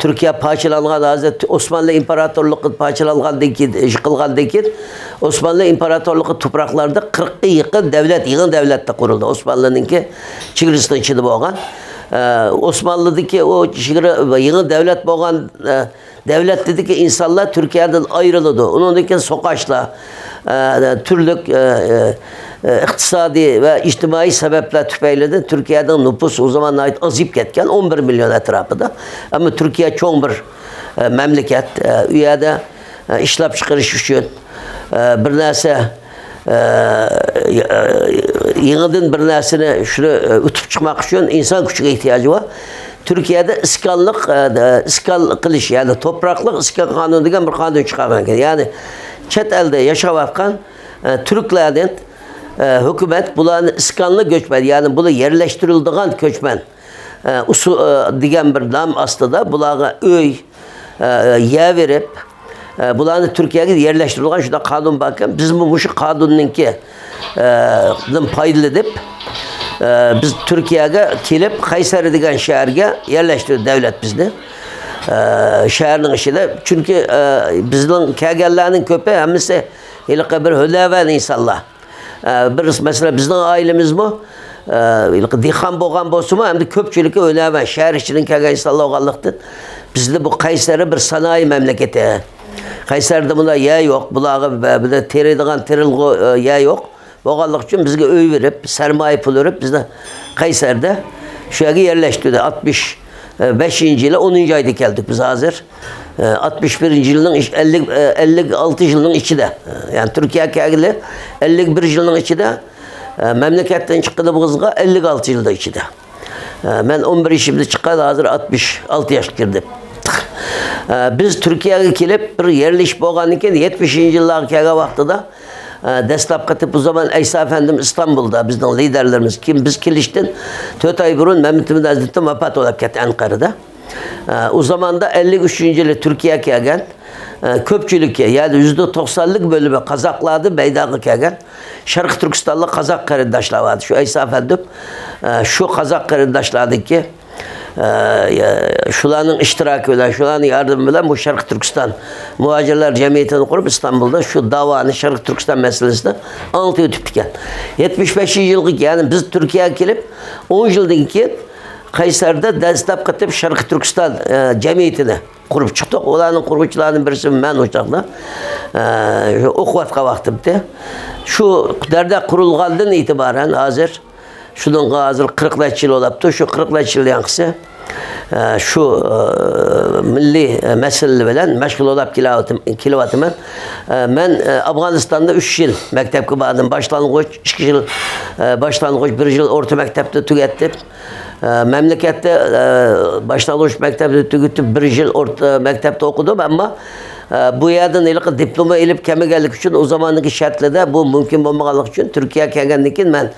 Türkiye parçalangan Hazreti Osmanlı İmparatorluğu parçalangandan yıkılgandan keyin Osmanlı İmparatorluğu topraklarda 40'a yakın devlet, yığın devlet de kuruldu. Osmanlı'nınki çiğrisinin içinde bo'lgan. Osmanlı'daki o yığın devlet bo'lgan devlet dedi ki insanlar Türkiye'den ayrıldı. Onundaki Sokaşla türlük iktisadi ve içtimai sebepler tüfeyledi. Türkiye'den nüfus o zaman ait azip ketken 11 milyon etrafında. Ama Türkiye çok bir memleket. Üyede işlep çıkarış için bir narsa yığıdın bir narsani şunu ötüp çıkmak için insan gücüne ihtiyacı var. Türkiye'de iskal kılış yani topraklık iskal kanunu degan bir kanun çıkargan. Yani chet elde yaşavatkan Türklerden hükümet bularni iskanlı göçmen yani bunu yerleştirildiğin göçmen degan bir nam aslında bularga öy yer verip bularni Türkiye'ye yerleştirilgan şunda kanun bakın biz bu şu kanunninki paylı edip biz Türkiye'ye kelip Kayseri degan şehirge yerleştirdi devlet bizni. Şehrin içinde çünkü bizden kelgenlerinin köpeği hemisi bir höleven insanlar. Bir mesela bizden ailemiz bu dihan bo'lgan bo'lsa hem de köpçülükü höleven şehir içinin kelgen insanlar olganlıktır. Bizde bu Kayseri bir sanayi memleketi. Kayseri'de bunda yer yok. Bularga bir de teriydigan teril yer yok. Boğallık için bizge öy verip, sermaye pul verip biz de Kayseri'de şu yerge yerleştirdi. 65. yıla 10. ayda geldik biz hazır. 61. yılın 56 yılın içinde. Yani Türkiye geldi 51 yılın içinde. Memleketten çıktı bu kızga 56 yılda içinde. Ben 11 yaşımda çıktı hazır 66 yaş girdim. Biz Türkiye'ye gelip bir yerleşip bo'lgandan 70. yıllar kelgan vaqtida dastlabki tip bu zaman İsa Efendim İstanbul'da bizden liderlerimiz kim biz kelishdan 4 ay burun Mehmet Emin Hazretleri vafot bo'lib ketdi Ankara'da. O zaman da 53. yılı Türkiye'ye kelgan köpçülükü yani %90'lık bölümü Kazaklardı Beydağı kelgan Şarkı Türkistanlı Kazak qarindoshlar vardı. Şu İsa Efendim şu Kazak qarindoshlardaki şularning iştirakı bilen, şularning yardımı bilen bu Şarkı Türkistan Muhacirler Cemiyeti'ni kurup İstanbul'da şu davanı Şarkı Türkistan meselesini anlatıyor tüptüken. 75. yıllık yani biz Türkiye'ye gelip 10 yıldan keyin Kayseri'de dastlab katip Şarkı Türkistan Cemiyeti'ni kurup çıktık. Olanın kurguçlarının birisi ben uçakla. Okuvatka vaktimde. Şu derde kurulgandan itibaren hazır şunun hazır 40 yıl olaptı. Şu 40 yıl yankısı şu milli mesele bilen meşgul olap kilovatımın ben Afganistan'da 3 yıl mektep badım başlangıç 2 yıl başlangıç 1 yıl orta mektepte tükettim. Memlekette başlangıç mektepte tüketip 1 yıl orta mektepte okudum ama bu yerden ilk diploma elip keme geldik için o zamanki şartlarda bu mümkün olmaganlık için Türkiye'ye gelgendik için ben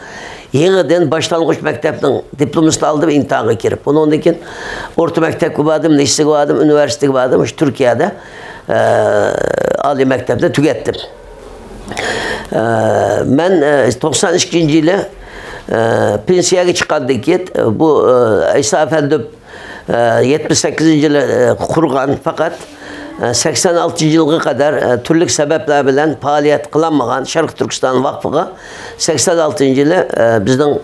yeniden başlangıç mektepten diplomasını aldım imtihana girip. Ondan keyin orta mektep kubadım, liseye kubadım, üniversite kubadım. İşte Türkiye'de Ali mektepte tükettim. Ben 92. yılı pensiyaya çıkandan keyin bu İsa Efendim 78. yılı kurgan fakat 86 yılga kadar türlük sebepler bilen faaliyet kılanmagan Şarkı Türkistan Vakfı'na 86. yılı bizden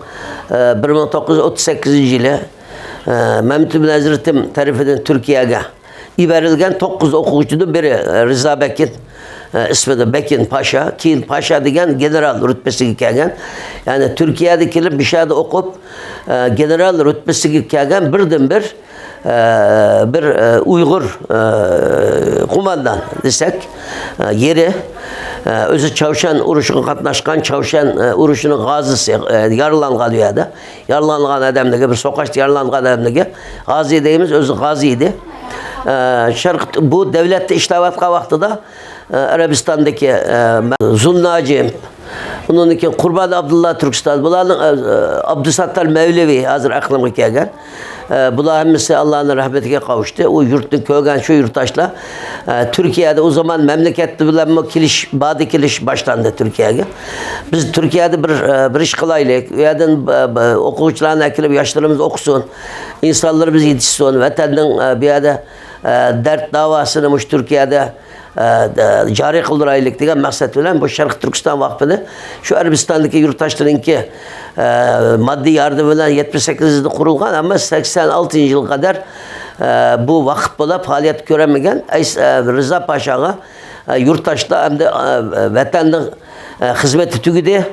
1938. yılı Mehmet Emin Hazretleri tarafından Türkiye'ye iberilgen 9 okuyucudan biri Rıza Bekin ismi de Bekin Paşa, Kin Paşa degen general rütbesi kelgen. Yani Türkiye'de kelip bir şeyde okup general rütbesi kelgen birden bir Uygur kumandan desek yeri özü Çavuşan uruşuna katnaşkan Çavuşan uruşunun gazisi yaralangan dünyada. Yaralangan adamdaki bir sokaçta yaralangan adamdaki gazi deyimiz özü gaziydi. Bu devlette işlevatka vaxtıda Arabistan'daki Zunnacı Ondan keyin Qurban Abdullah Türkistan. Bularning Abdusattar Mevlevi hazır aklımga kelgan. Bular hammasi Allah'ın rahmetiga kavuştu. O yurtni ko'rgan şu yurttaşlar Türkiye'de o zaman memleketli bilan badi kelish başlandı Türkiye'ye. Biz Türkiye'de bir iş qilaylik. U yerdan o'quvchilarni akilib yoshlarimiz o'qisin. İnsanlarımız yetishsin. Vatanning bu yerda dert davasını mush Türkiye'de cari qildiraylik degan maqsad bilan bu Sharq Turkiston vaqfini shu Arabistondagi yurtdoshlarningki moddiy yardım bilan 78 yilda qurilgan, ammo 86 yil qadar bu vaqt bo'lib faoliyat ko'rmagan Rizo Pashaga yurtdoshlar hamda vatanning xizmati tugidi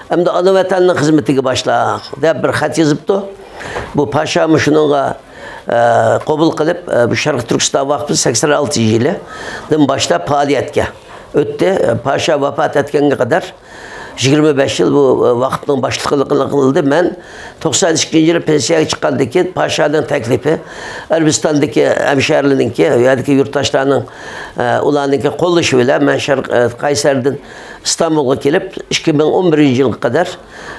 hamda ona vatanning xizmatiga boshla deb bir xat yozibdi. Bu Pasha shunga qabul qilib bu Sharq Turkiston vaqfi 86 yilidan boshlab faoliyatga o'tdi. Pasha vafot etganga qadar 25 yil bu vaqtning boshliqligini qildi. Men 92 yili pensiyaga chiqqandan keyin Pashaning taklifi Arabistondagi hamsharilarningki, u yerdagi yurtdoshlarning ularningki qo'llashi bilan men Qaysardan İstanbul'a kelib 2011 yilga qadar,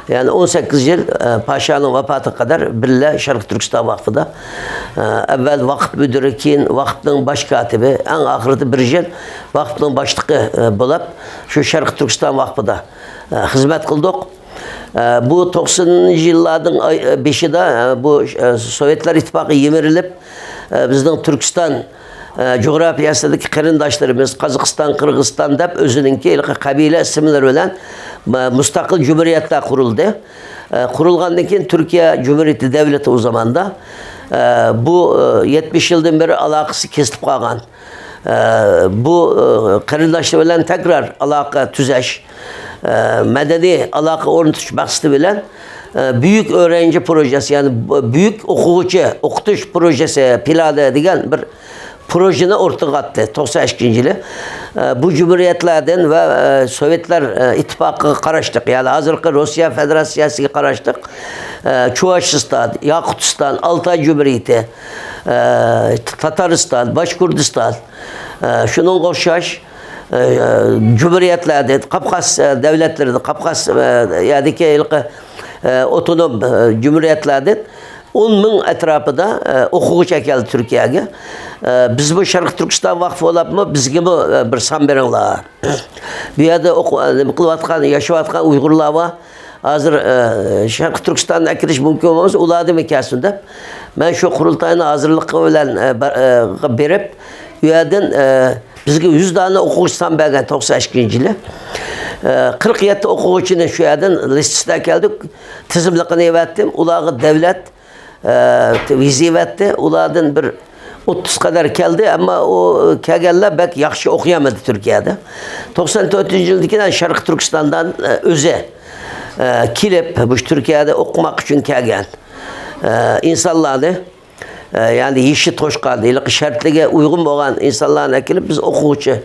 ya'ni 18 yil Pashaning vafoti qadar birga Sharq Turkiston vaqfida avval vaqf müdiri, keyin vaqfning bosh kotibi, eng oxirida bir yil vaqfning boshlig'i bo'lib shu Sharq Turkiston vaqfida xizmat qildik. Bu 90'lı yıllardan 5'ida bu Sovetler İttifakı yemirilib bizning Türkiston coğrafyasidagi qarindoshlarimiz Qozog'iston, Qirg'iziston deb o'zininki qabila ismlari bilan mustaqil cumhuriyatlar qurildi. Qurilgandan keyin Türkiye Cumhuriyeti devleti o zamanda bu 70 yıldan beri aloqasi kesilib qolgan. Bu qarindoshlar bilan tekrar aloqa tuzash, madaniy aloqa o'rnatish maqsadi bilan büyük öğrenci projesi, yani büyük o'qitish projesi plani degan bir projeni o'rtaga atdi 92 yili. Bu cumhuriyatlardan ve Sovetler İttifakı'na qarashdiq. Yani hozirgi Rossiya Federatsiyasiga qarashdiq. Chuvashiston, Yaqutiston, Altay Cumhuriyeti, Tatariston, Boshkurdiston, shunga o'xshash cumhuriyetlerden, Qafqaz devletlerden, Qafqaz yerdeki otonom cumhuriyetlerden 10 bin etrafında o'quvchi keldi Türkiye'ye. Biz bu Sharq Turkiston vaqfi olapmı? Bizga bir son beringlar. Bu yerda qilayotgan, yashayotgan Uyg'urlar va hozir Sharq Turkistonga kirish mumkin emas, ularni mekasin deb men shu qurultayni hozirligi bilan berib, bu yerdan bizga 100 tane o'quvchi son bergan 92 yili. 47 o'quvchini shu yerdan listasiga keldik. Tizimliqini evatdim. Ularga davlat vizivetdi. Ulardan bir 30 kadar keldi, ama o kelganlar bek yaxshi o'qiyamadi Türkiye'de. 94 yildan Sharq Turkistondan o'zi kelib bu Türkiye'de o'qimoq uchun kelgan insonlarni, yani yeşil toşqan, şartlarga uygun bo'lgan insonlarni kelib biz o'quvchi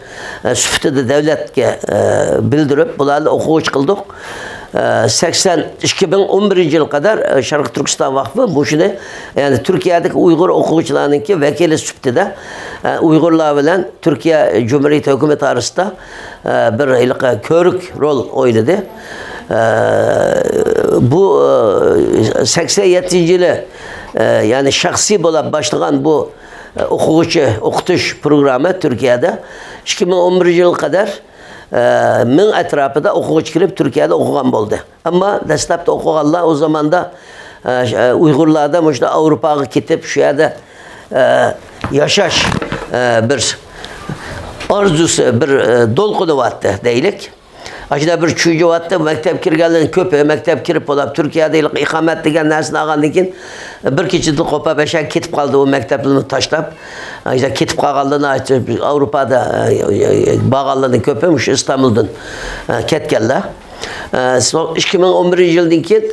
sifatida davlatga bildirib, bularni o'quvchi qildik. 2011 yıl kadar Sharq Turkiston vaqfi bu shuni, yani Türkiye'deki Uyg'ur o'quvchilarningki vakili sifatida Uyg'urlar bilan Türkiye Cumhuriyeti hukumati arasida bir ko'rik rol o'ynadi. Bu 87 yılı yani şahsi bo'lib başlagan bu o'qitish programı Türkiye'de 2011 yıl kadar min etrafında o'quvchi kirib Türkiye'de o'qigan bo'ldi. Ama dastlabda o'qiganlar o zamanda Uyg'urlarda muşda Avrupaga ketib shu yerda yashash bir arzusi, bir dolqunyapti deylik. Aşıda bir çocuğu vattı, mektep kirganların köpü, mektep kirip olab, Türkiye'de ikamet degan narsani algandan keyin bir kechida qopa beşen ketib qoldi o mekteplerini tashlab. Aşıda ketib qolganlarni aytib, Avrupa'da bağlanların köpü, mush İstanbul'dan ketganlar. 2011 yıldan keyin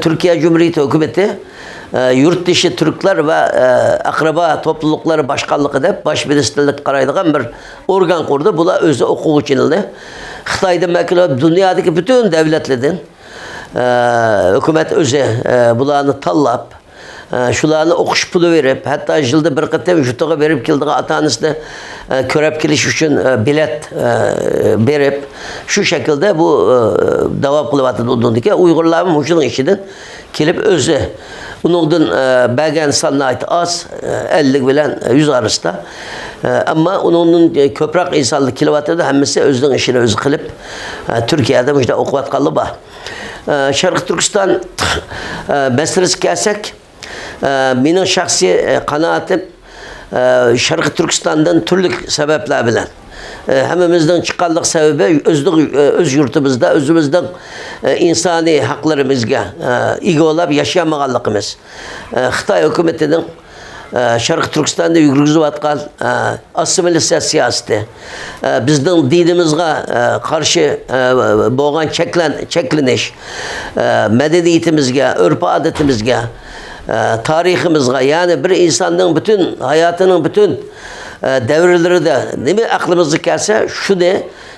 Türkiye Cumhuriyeti hükümeti yurt dışı Türkler ve akraba toplulukları başkanlığı deb baş ministerlik qaraydigan bir organ kurdu. Bular özü o'quvchilarni Xitoydan makul dünyadaki bütün devletlerden hükümet özü bularni tanlab şularni o'qish puli verib, hatto yilda bir qatam yurtiga berib keldigan ota-onasini ko'rib kelish uchun bilet berib, shu shaklda bu davom qilyapti undiki Uyg'urlar mushuning ichidan kelib o'zi uningdan bergan sonli az 50 bilan 100 arasida. Ammo uningdan ko'proq insonlar kelyapti, hammasi o'zining ishini o'zi qilib Turkiyada mujda o'qiyotganlar bor. Sharq Turkiston meselesi kelsak, mening shaxsiy qanaatim Sharq Turkistondan turli sabablar bilan hammamizning chiqqanlik sababi o'z yurtimizda o'zimizning insoniy haqlarimizga ega bo'lib yashamaganligimiz. Xitoy hukumatining Sharq Turkistonda yurgizayotgan assimilyatsiya siyosati, bizning dinimizga qarshi bo'lgan cheklanish, madaniyatimizga, urf-odatimizga, tariximizga, ya'ni bir insonning bütün hayotining bütün davrlarida nima aqlimizga kelsa, shuni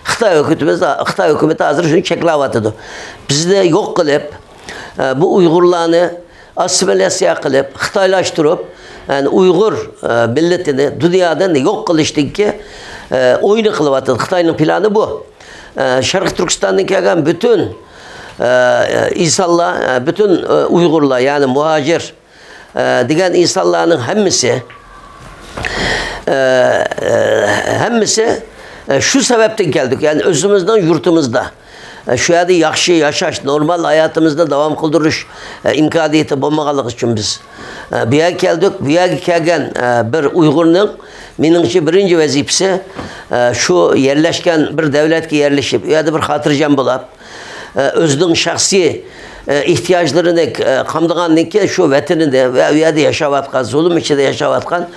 Xitoy hukumati hozir shuni cheklayotdi. Bizni yo'q qilib, bu Uyg'urlarni assimilyatsiya qilib, xitoylashtirib, yani Uyghur milletini dünyadan yok kılıştık oyunu kılıvatı. Xitayning planı bu. Sharq Turkistondan kelgan bütün insanlar, bütün Uyg'urlar, yani muhacir degan insonlarning hammasi şu sebepten geldik. Yani özümüzden yurtumuzda şu yerda yaxshi yashash, normal hayatımızda devam kıldırış imkaniyeti bo'lmaganligi uchun biz bu yerga keldik. Bu yerga kelgan bir Uyg'urning meningcha birinchi vazifasi shu yerlashgan bir davlatga yerlashib, bu yerda bir xotirjam bo'lib, o'zining shaxsiy ehtiyojlarini qamdagandan keyin shu vatanida va u yerda yashayotgan, zulm ichida yashayotgan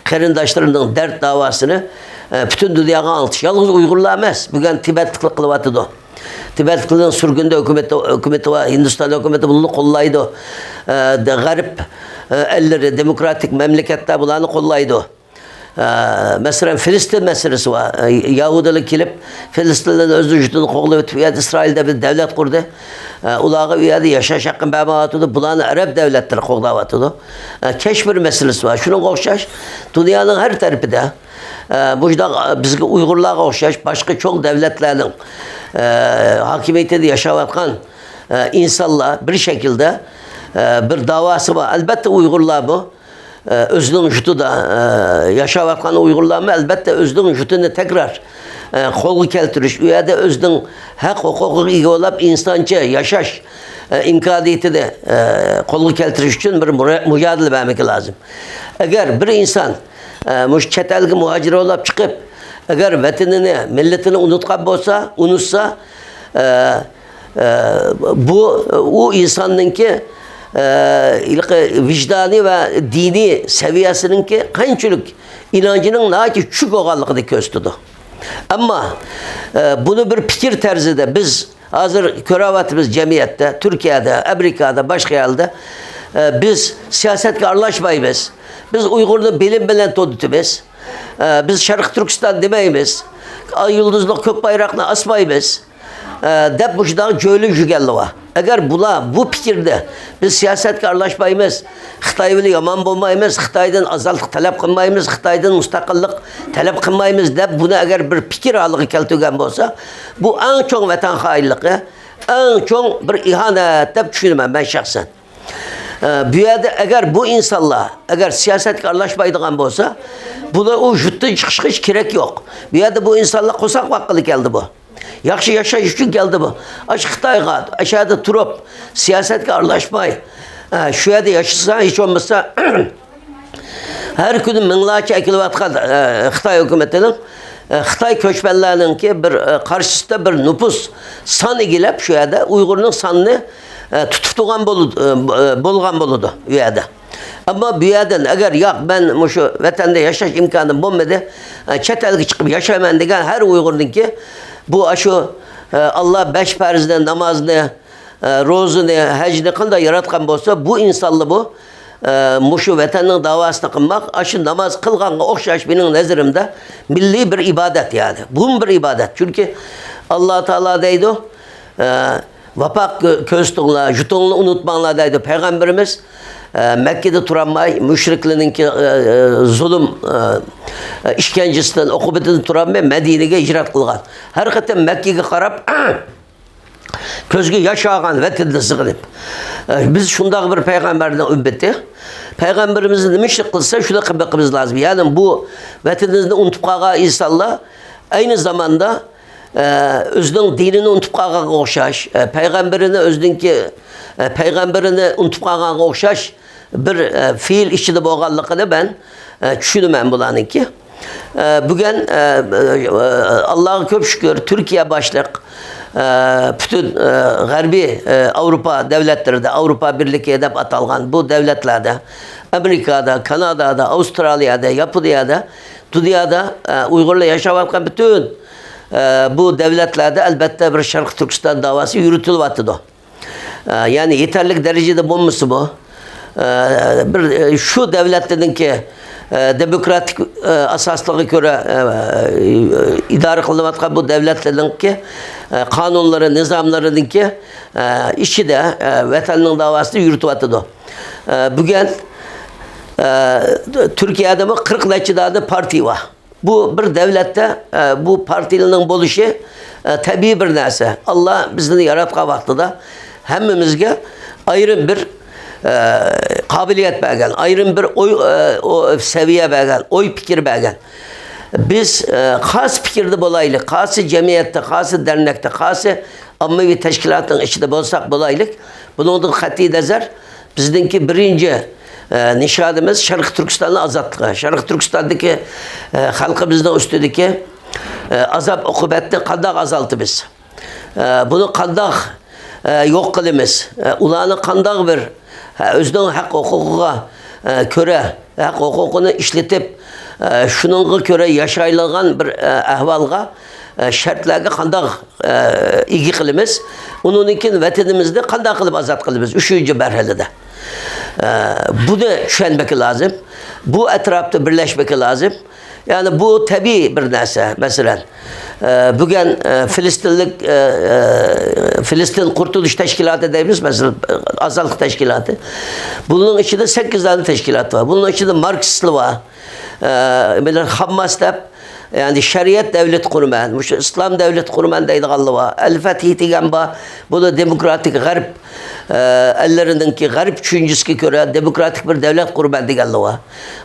qarindoshlarining dard davosini bütün dunyoga anglatish. Yalnız Uyg'urlar emas, bugun Tibetliklar qilyapti. Tibetliklerin sürgünde hükümeti var, Hindistan hükümeti bunu kollaydı. Garip elleri, demokratik memleketler bunları kollaydı. Mesela Filistin meselesi var. Yahudilik gelip Filistin'den öz vücudunu kollayıp İsrail'de bir devlet kurdu. Ulağı üyede yaşaş hakkın bəmatıdı. Bunları Arap devletleri kollayıptı. Keşmir meselesi var. Şunun okşaş, dünyanın her tarafında burada bizge Uygurlar'a okşaş, başka çok devletlerin hakimiyetinde yaşayotgan insanlar bir şekilde bir davası var. Elbette Uygurlar bu. Özünün jutida yaşayotgan Uygurlar mı? Elbette özünün jutunu tekrar qo'lga keltirish, u yerda o'zining haq huquqiga ega bo'lib insoncha yashash imkoniyatini qo'lga keltirish uchun bir mujodala bermak lozim. Agar bir inson mush chet elga muhojir bo'lib chiqib, agar vatanini, millatini unutsa, bu o insonningki vicdani ve dini seviyesininki qanchalik inancının naki çük olganligini ko'rsatdi. Ama bunu bir fikir tarzida biz hazır ko'ryapmiz jamiyatda, Türkiye'de, Amerika'da, başka yerde biz siyasetga aralashmaymiz. Biz Uyg'urni bilim bilan to'ditimiz. Biz Sharq Turkiston demaymiz. Ay yulduzli ko'k bayroqni asmaymiz. Deb bu şundan joyli jugalli var. Eğer bu fikirde biz siyasetga aralashmaymiz, Xitoy bilan yomon bo'lmaymiz, Xitoydan azadlik talab qilmaymiz, Xitoydan mustaqillik talab qilmaymiz deb buni agar bir fikir holiga keltirgan bo'lsa, bu eng cho'ng vatan xoinligi, eng cho'ng bir ihanat deb tushunaman ben shaxsan. Bu yerda agar bu insonlar agar siyasetga aralashmaydigan bo'lsa, bular o jutdan chiqishga hech kerak yo'q. Bu yerda bu insonlar qo'saq vaqtida keldi bu. Yaxshi yashash uchun keldi bu. Xitoyga aşağıda turib siyasetga aralashmay, shu yerda yashasa hech bo'lmasa har kuni minglarcha akilayotgan Xitoy hukumatining Xitoy ko'chmanlarininki bir qarshisida bir nüfus son egilib shu yerda Uyg'urning sonini tutib turgan bo'lgan bo'ladi u yerda. Ama bu yerden eğer yok ben şu vatanda yashash imkonim bo'lmadi, chet elga chiqib yashayman degan har Uyg'urniki bu şu Allah 5 farzdan namozini, ro'zini, hajni qanday yaratgan bo'lsa, bu insonlar bu şu vatanning davosini qilmoq, shu namoz qilganga o'xshash mening nazarimda milliy bir ibodat yani. Bu bir ibodat. Çünkü Allah Teala deydi, vapak ko'z tutinglar, jutingni unutmanglar deydi Peygamberimiz. Mekke'de turanmay, müşrikleninki zulüm işkencesinden, okubetinden turanmay Medine'ye hicret kılgan. Hakikaten Mekke'ye karab közge yaş ağan vatanda sığınıp. Biz şundaq bir peygamberden ümmeti. Peygamberimiz demiştik kılsa şuna kılmamız lazım. Yani bu vatanınızda unutup kağa insanlar aynı zamanda özünün dinini unutup kağa okşaş, peygamberini unutup kağa okşaş bir fiil içinde boğanlıqını ben düşünmem bulanınki. Bugün Allah'a köp şükür Türkiye başlık bütün Garbi Avrupa devletlerinde, Avrupa Birliği dep atalgan bu devletlerde, Amerika'da, Kanada'da, Avustralya'da, Japonya'da, dünyada Uygurla yaşayan bütün bu devletlerde elbette bir Şarkı Türkistan davası yürütülüyordu. Yani yeterlik derecede bulmuştu bu. Şu devletlerin ki demokratik asaslığı göre idare kılınamatkan bu devletlerin ki kanunları, nizamlarının ki işi de vatanının davasını yürütüyordu. Bugün Türkiye'de mi 40 neçidade parti var. Bu bir devlette bu partilerin buluşu tabii bir neyse. Allah bizini yaratkan vaxtıda hemimizge ayrı bir kabiliyet belgen, ayrı bir oy seviye belgen, oy fikir belgen. Biz khas fikirde bolaylık, khası cemiyette, khası dernekte, khası ammavi teşkilatın içinde bolsak bolaylık. Bunun hati dezer bizdeki birinci nişadımız Şarkı Türkistan'ın azatlığı. Şarkı Türkistan'daki halkımızın üstündeki azap okubetini kandak azaltı biz. Bunu kandak yok kılımız. Ulanı kandak bir özünün hak hukuka köre hak hukukunu işletip şununla köre yaşayılgan bir ahvalga şartlarga kandak ilgi kılımız. Onun için vatanımızda kandak kılıp azat kılımız. Üçüncü merhalede. Bunu düşünmek lazım. Bu etrafta birleşmek lazım. Yani bu tabii bir neyse. Mesela bugün Filistin Kurtuluş Teşkilatı dediğimiz mesela Azallık Teşkilatı. Bunun içinde 8 tane teşkilat var. Bunun içinde Marksistli var. Hamas da yani şeriat devlet kurman, İslam devlet kurman deydiğallı var. El-Fetih diyen var. Bu da demokratik garip ellerindeki garip düşüncüsü göre demokratik bir devlet kurban diyenli var.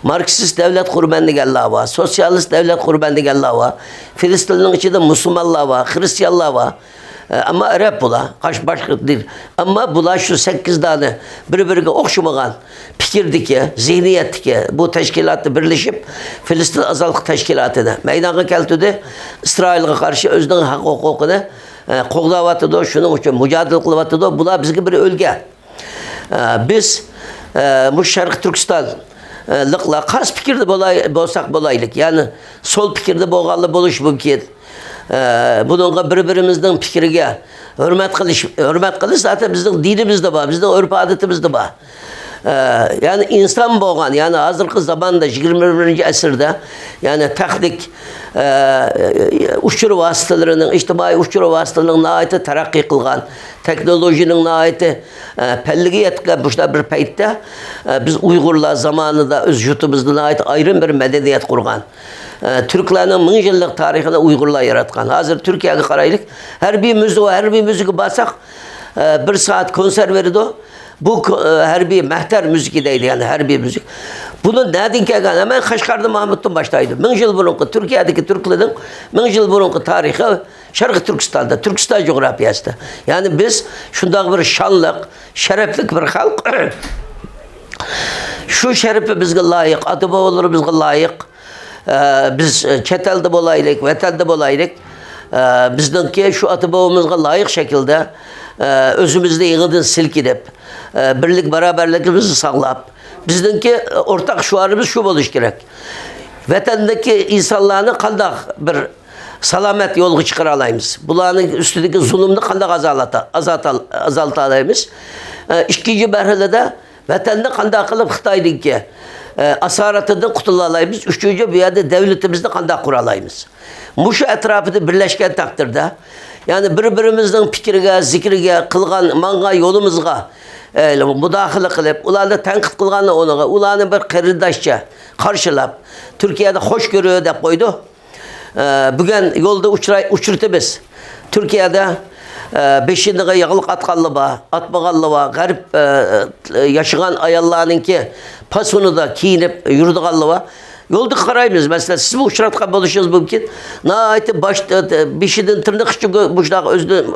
Marksist devlet kurban diyenli var. Sosyalist devlet kurban diyenli var. Filistin'in içinde Müslümanlar var, Hristiyanlar var. Ama Arap bula, kaç başka değil. Ama bula şu 8 tane birbirine okşamagan fikirdeki, zihniyetteki bu teşkilatla birleşip Filistin Azallık Teşkilatı'na meydana geldi. İsrail'e karşı özünün hak hukukunu qoğdavatıdı, şunun için mücadele kılıvatıdı. Bula bizge bir ölge. Biz bu Şarkı Türkistan'lıkla kas fikirde bolsak bolaylık. Yani sol fikirde boğalı boluş mümkün. Bununla birbirimizden fikirge hürmet kılış zaten bizim dinimizde var, bizim örf adetimizde var. Yani insan boğan, yani hazırki zamanda 21. asırda yani teknik uçur vasıtalarının, içtimai uçur vasıtalarının ait terakki kılgan, teknolojinin ait pelligi yetken bir peytte biz Uygurlar zamanında öz yutumuzdan ait ayrı bir medeniyet kurgan. Türklerin 1000 yıllık tarihinde Uygurlar yaratkan. Hazır Türkiye'ye karaylık her bir müzik basak bir saat konser verdi o. Bu her bir mehter müziğindeydi yani her bir müzik. Bunun nereden gelgen hemen Kaşgar'da Mahmut'un baştaydı. 1000 yıl burunku Türkiye'deki Türklerin 1000 yıl burunku tarihi Şarkı Türkistan'da, Türkistan coğrafyasında. Yani biz şundan bir şanlık, şereflik bir halk. Şu şerefi bizge layık, adı babaları bizge layık. Biz çetelde bolaylık, vatanda bolaylık. Bizdeki şu adı babamızga layık şekilde özümüzde yığıdın silkidip, birlik beraberlikimizi sağlayıp, bizdeki ortak şuarımız şu buluş gerek. Vatandaki insanlarını kandak bir salamet yolu çıkaralayımız. Bunların üstündeki zulümünü kandak azaltalayımız. İkinci merhalede vatanda kandak kılıp Xitay'daki asaratından kurtulalayımız. Üçüncü bir yerde devletimizde kandak kuralayımız. Bu şu etrafında birleşken takdirde Yani bir-birimizning fikriga, zikriga, qilgan manga yo'limizga müdahale qilib, ularni tanqid qilganni o'rniga, ularni bir qarindoshcha qarshilab, Turkiyada xo'sh ko'rib deb qo'ydi. Bugun yo'lda uchirtimiz. Turkiyada beşindiğe yığılık atmaganlı var, garip yaşayan ayallarınki pasunu da kiyinip yürüdüğanlı var. Yolda karayımız mesela siz bu uçuratkan buluşunuz mümkün. Naiti başta beşidin tırnak için bu özlü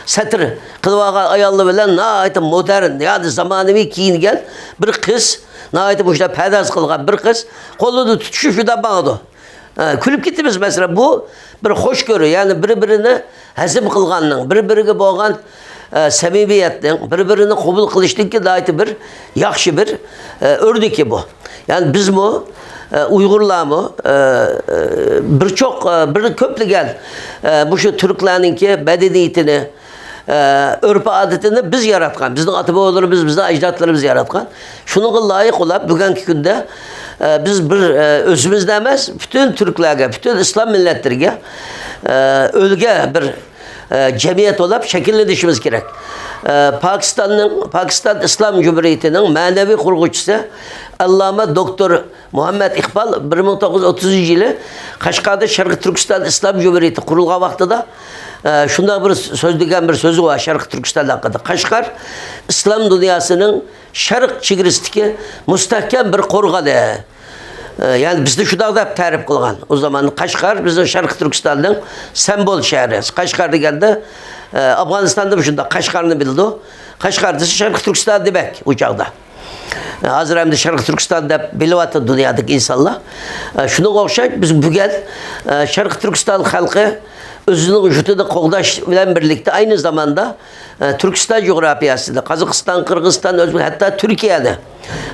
satır kılvağa ayallı bilen naiti modern yani zamanıvi giyingen bir kız naiti bu pedaz kılgan bir kız kolunu tutuşu şurada bağladı. Külüp gittimiz mesela bu bir hoşgörü yani birbirini hazım kılganın, birbirine boğan samimiyetin, birbirini kabul kılıştık daiti bir yaxşı bir örnek bu. Yani biz bu Uygurlar mı birçok bir köplügen bu şu Türklerninki medeniyetini örf adetini biz yaratkan, bizden atabalarımız, bizden ecdatlarımız yaratkan. Şunun layık olan bugünkü günde biz bir özümüz demez, bütün Türklerge, bütün İslam milletlerine ölge bir cemiyet olup şekillenişimiz gerek. Pakistan İslam Cumhuriyeti'nin manevi kurgucusu Allame Doktor Muhammed İkbal 1930 yılı Kaşgar'da Şarkı Türkistan İslam Cumhuriyeti kurulgan vaxtıda şunda bir söz degan bir sözü var Şarkı Türkistan hakkında. Kaşgar İslam dünyasının şark çigiristiki müstahkem bir korganı. Yani bizde şu da tarif kılgan. O zaman Kaşgar bizim Şarkı Türkistan'ın sembol şehri. Kaşgar degende Afganistan'da şunda Kaşgar'ını bildi. Kaşgar dışı Şarkı Türkistan demek uçakta. Hazır hem de Şarkı Türkistan'da bilivatı dünyadaki insanlar. Şuna okşayıp biz bugün Şarkı Türkistan halkı özünün vücudunu qoğdaş bilen birlikte aynı zamanda Türkistan coğrafyasında, Kazakistan, Kırgızistan, Özbekistan, hatta Türkiye'de,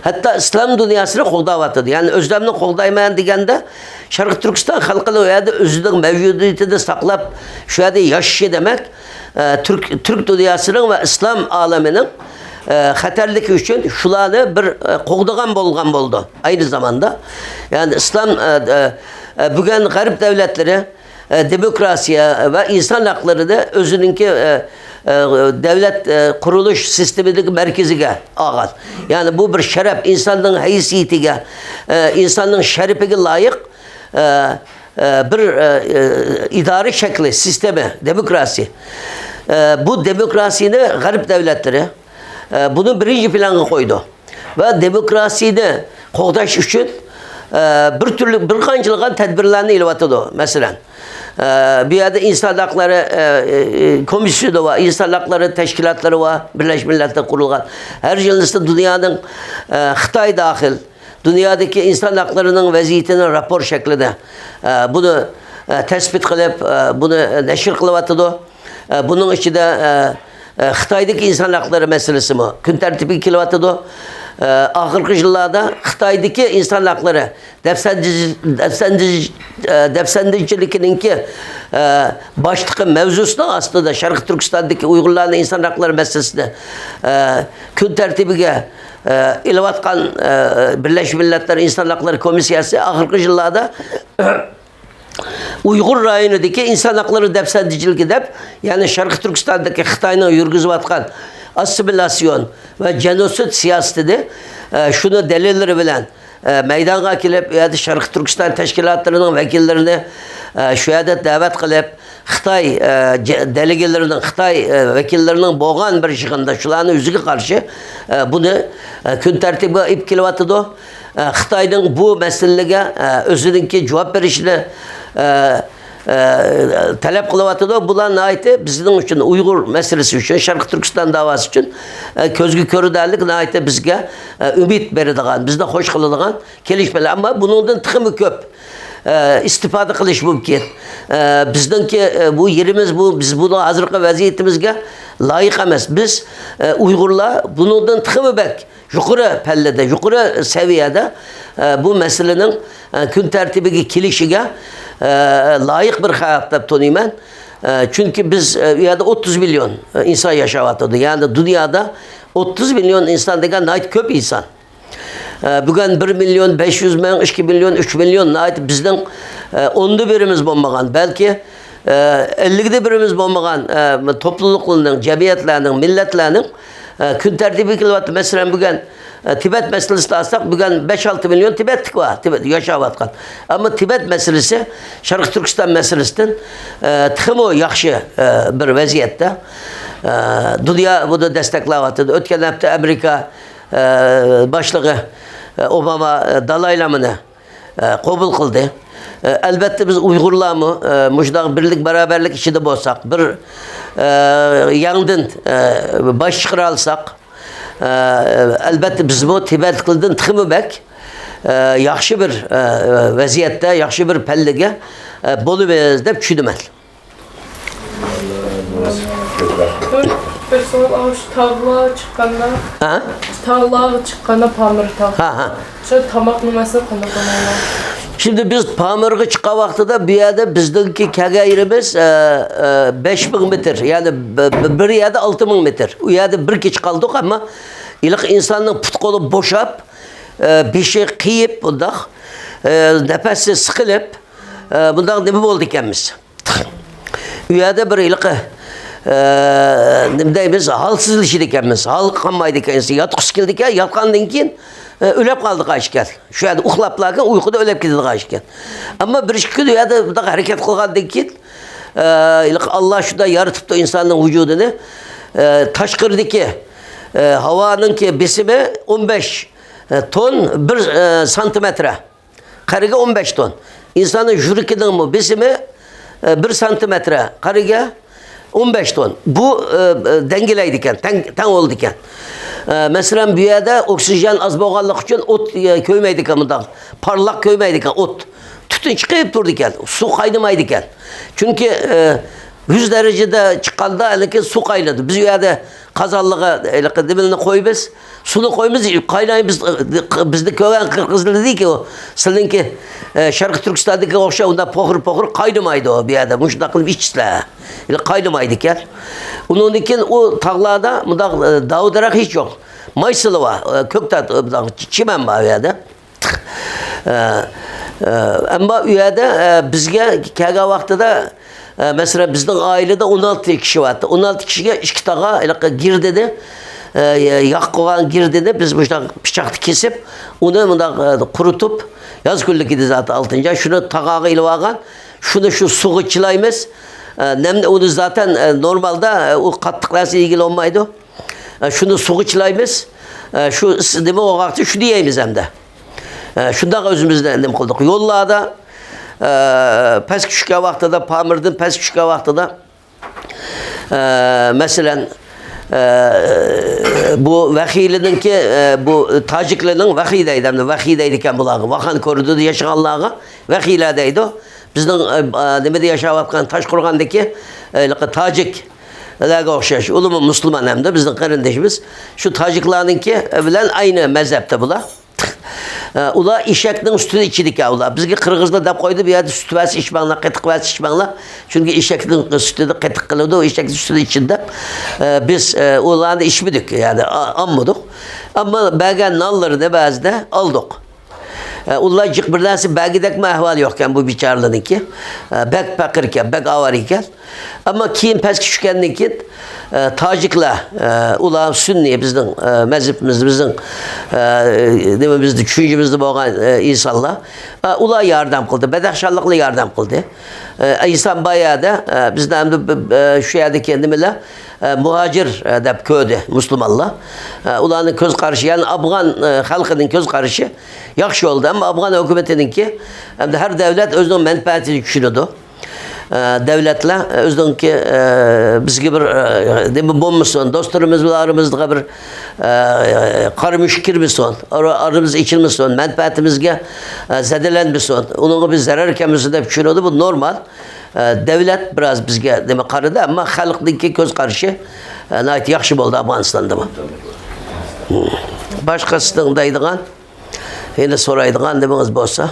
hatta İslam dünyasını qoğdavatıdı. Yani özlemini qoğdaymayan degende Şarkı Türkistan halkını o yerde özünün mevcudiyetini saklap şu yerde yaşşı demek Türk dünyasının ve İslam aleminin xatarlik üçün şularni bir qoğdagan bolgan boldu. Aynı zamanda yani İslam bugün garip devletleri demokrasiya ve insan hakları da özününki devlet kuruluş sistemindeki merkezige ağal. Yani bu bir şeref, insanın haysiyetine, insanın şerefine layık bir idari şekli, sistemi, demokrasi. Bu demokrasini garip devletleri bunu birinci plana koydu. Ve demokrasini qoğdaş üçün bir türlü bir qancılığın tedbirlerini ilvatıdı mesela. Bir yerde insan hakları komisyonu var, insan hakları teşkilatları var, Birleşmiş Milletler kurulgan. Her yılında dünyanın Xitay dahil, dünyadaki insan haklarının vaziyetinin rapor şeklinde bunu tespit kılıp, bunu neşir kılıvatıdı. Bunun içinde Xitay'daki insan hakları meselesi mi? Gün tertibi kilovatıdı. Ahırkı yıllarda Xitay'daki insan hakları defsendicilikinin başlığı mevzusuna aslında Şarkı Türkistan'daki Uygurların insan hakları meselesine gün tertibine ilavatkan Birleşmiş Milletler İnsan Hakları Komisyası ahırkı yıllarda Uygur rayonundaki insan hakları defsendicilik edip yani Şarkı Türkistan'daki Xitay'ın yürgüzüvatkan asimilasyon ve genosit siyaseti şunu delilleri bilen meydana gelip ya da Şarkı Türkistan teşkilatlarının vekillerini şu yerde davet kılıp Xitay delegelerinin, Xitay vekillerinin boğan bir şekilde şuların yüzüge karşı bunu gün tertibi ip kilovatıdı. Xitay'ın bu meseleye özününki cevap verişini talep kılıvatıdı. Bulan naiti bizden için Uygur meselesi için, Şarkı Türkistan davası için közgü körü derlik naiti bizge ümit berediğen, bizde hoş kılıdığan gelişmeler ama bunun tıkımı köp. İstifade kılış mümkün. Bizdenki bu yerimiz bu, biz bunu hazırlıklı vaziyetimizge layık emez. Biz Uygurlar bunun tıkımı bek. Yukarı pellede, yukarı seviyede bu meselenin gün tertibi kilişige layık bir hayatta tanıyım. Çünkü biz ya da 30 milyon insan yaşavatıdı. Yani dünyada 30 milyon insan degen nait köp insan. Bugün 1 milyon 500 bin, 2 milyon, 3 milyon nait bizden onda birimiz bulmagan. Belki 50'de birimiz olmagan topluluklarının, cemiyetlerinin, milletlerinin kun tertibi kılıvatı. Mesela bugün Tibet meselesi alsak bugün 5-6 milyon Tibetlik var. Tibet yaşavatkan. Ama Tibet meselesi Şarkı Türkistan meselesinden tıkımı yakşı bir vaziyette. Dünya bunu desteklevatı. Ötken hafta Amerika başlığı Obama Dalai Lama'nı kabul kıldı. Elbette biz Uygurlarımı muşdaq birlik beraberlik içinde bolsak, bir yangdın baş çıkara alsak, elbette biz bu Tibetliklerden tıkımı bek yaxşı bir vaziyette, yaxşı bir pellige bolubez dep düşündüm. Bir soğuk avuç tavla çıkkanda, Ha? tavla çıkkanda pamir tav. Ha. Şöyle tamak numarası konuda. Şimdi biz Pamirg'i çıkan vaxtıda bir yerde bizdeki kegayirimiz 5000 metre, yani bir yerde 6000 metre. O yerde bir geç kaldık ama ilk insanın put kolu boşap, bir şey kıyıp bundak, nefesi sıkılıp, bundan ne oldu ikimiz. O yerde bir ilk nimdeyimiz halsız işidikimiz, hal kanmaydikimiz, yatıqsı kildik ya, yatqandan keyin ölüp kaldık aşikar. Şu yerde uxlaplarken uykuda ölüp gittik aşikar. Ama bir iki gün yerde da hareket kılgandan keyin Allah şurada yaratıp insanın vücudunu taşkırdaki havanın ki besimi 15 ton 1 santimetre. Karıga 15 ton. İnsanın jürikinin besimi 1 santimetre. Karıga 15 ton. Bu dengeleydiken, ten olduken. Mesela bir yerde oksijen az boğanlık için ot köymeydiken bundan. Parlak köymeydiken ot. Tütün çıkıp durduken, su kaynamaydiken. Çünkü 100 derecede çıkanda elindeki su kaynadı. Biz yerde kazanlığa dibine koyuyoruz. Sunu koyuyoruz, kaynayı bizde köven kırkızlı değil ki o. Sizinki Şarkı Türkistan'daki okşa onda pohur kaynamaydı o bir yerde. Muşdaklı içle. Kaynamaydı ki. Onun için o tağlarda dağ darak hiç yok. Maysılı var, kökte çimen var yerde. Ama yerde bizge kega vaxtıda mesela bizden ailede 16 kişi vardı. 16 kişiye 2 tağa girdidi. Yak koyan girdidi. Biz buradan bıçaklı kesip onu kurutup yaz güllük idi zaten altınca. Şunu tağa ilvagan. Şunu şu suğu çılayımız. Onu zaten normalde o katlıklarla ilgili olmaydı. Şunu suğu çılayımız. Şu ısıdımı o vakti şu diyeyimiz hem de. Şundan özümüzden nem kıldık. Yollarda pes küçük vaxtıda Pamir'den pes küçük vaxtıda mesela bu vekilinin ki bu Taciklerin vekideydi hem de vekideydiken bulağı. Vakan korudu yaşayanlığa vekilədeydi o. Bizden demedi yaşayan taş kurgandaki Tacik Laga okşaş. Ulumu Müslüman hem de bizden kardeşimiz. Şu Taciklarınki bilen aynı mezhepte bula. Ula işekten üstüne içidik ya ula. Bizge Kırgız'da da koydu bir yerde süt versi içmanla, qetik versi içmanla. Çünkü işekten sütü qetik kılıyordu, o işek sütü içinde. Biz ulanı da içmedik yani anmadık. Ama belki nalları da bazıda aldık. Ulla cık birdensi belki dekme ahval yokken bu biçarlığınki. Bek pakırken, bek avarıken. Ama kim pes küçükenlikin Tacik'la ula Sünniye bizden mezhepimiz bizden dememizde düşüncemizde boğan insanlar ula yardım kıldı. Bedahşanlıkla yardım kıldı. İnsan bayağı da bizden de şu yerde kendimle muhacir dep köyde Müslümanlar. Ulanın göz karşı yani Afgan halkının göz karşı yaxşı oldu ama Afgan hükümetininki hem de her devlet özünün menfaatini düşünüyordu. Devletle özdünki biz gibi demin bulmuşsun dostlarımız var aramızda bir karmışkir misin aramız içilmişsin menfaatimizge zedelenmişsin onun biz zarar kemisi de düşünüyordu bu normal devlet biraz bizge demek karıdı ama halkdaki göz karşı nayet yaxşı oldu Afganistan'da mı başkasının daydıgan yine soraydıgan demeniz bolsa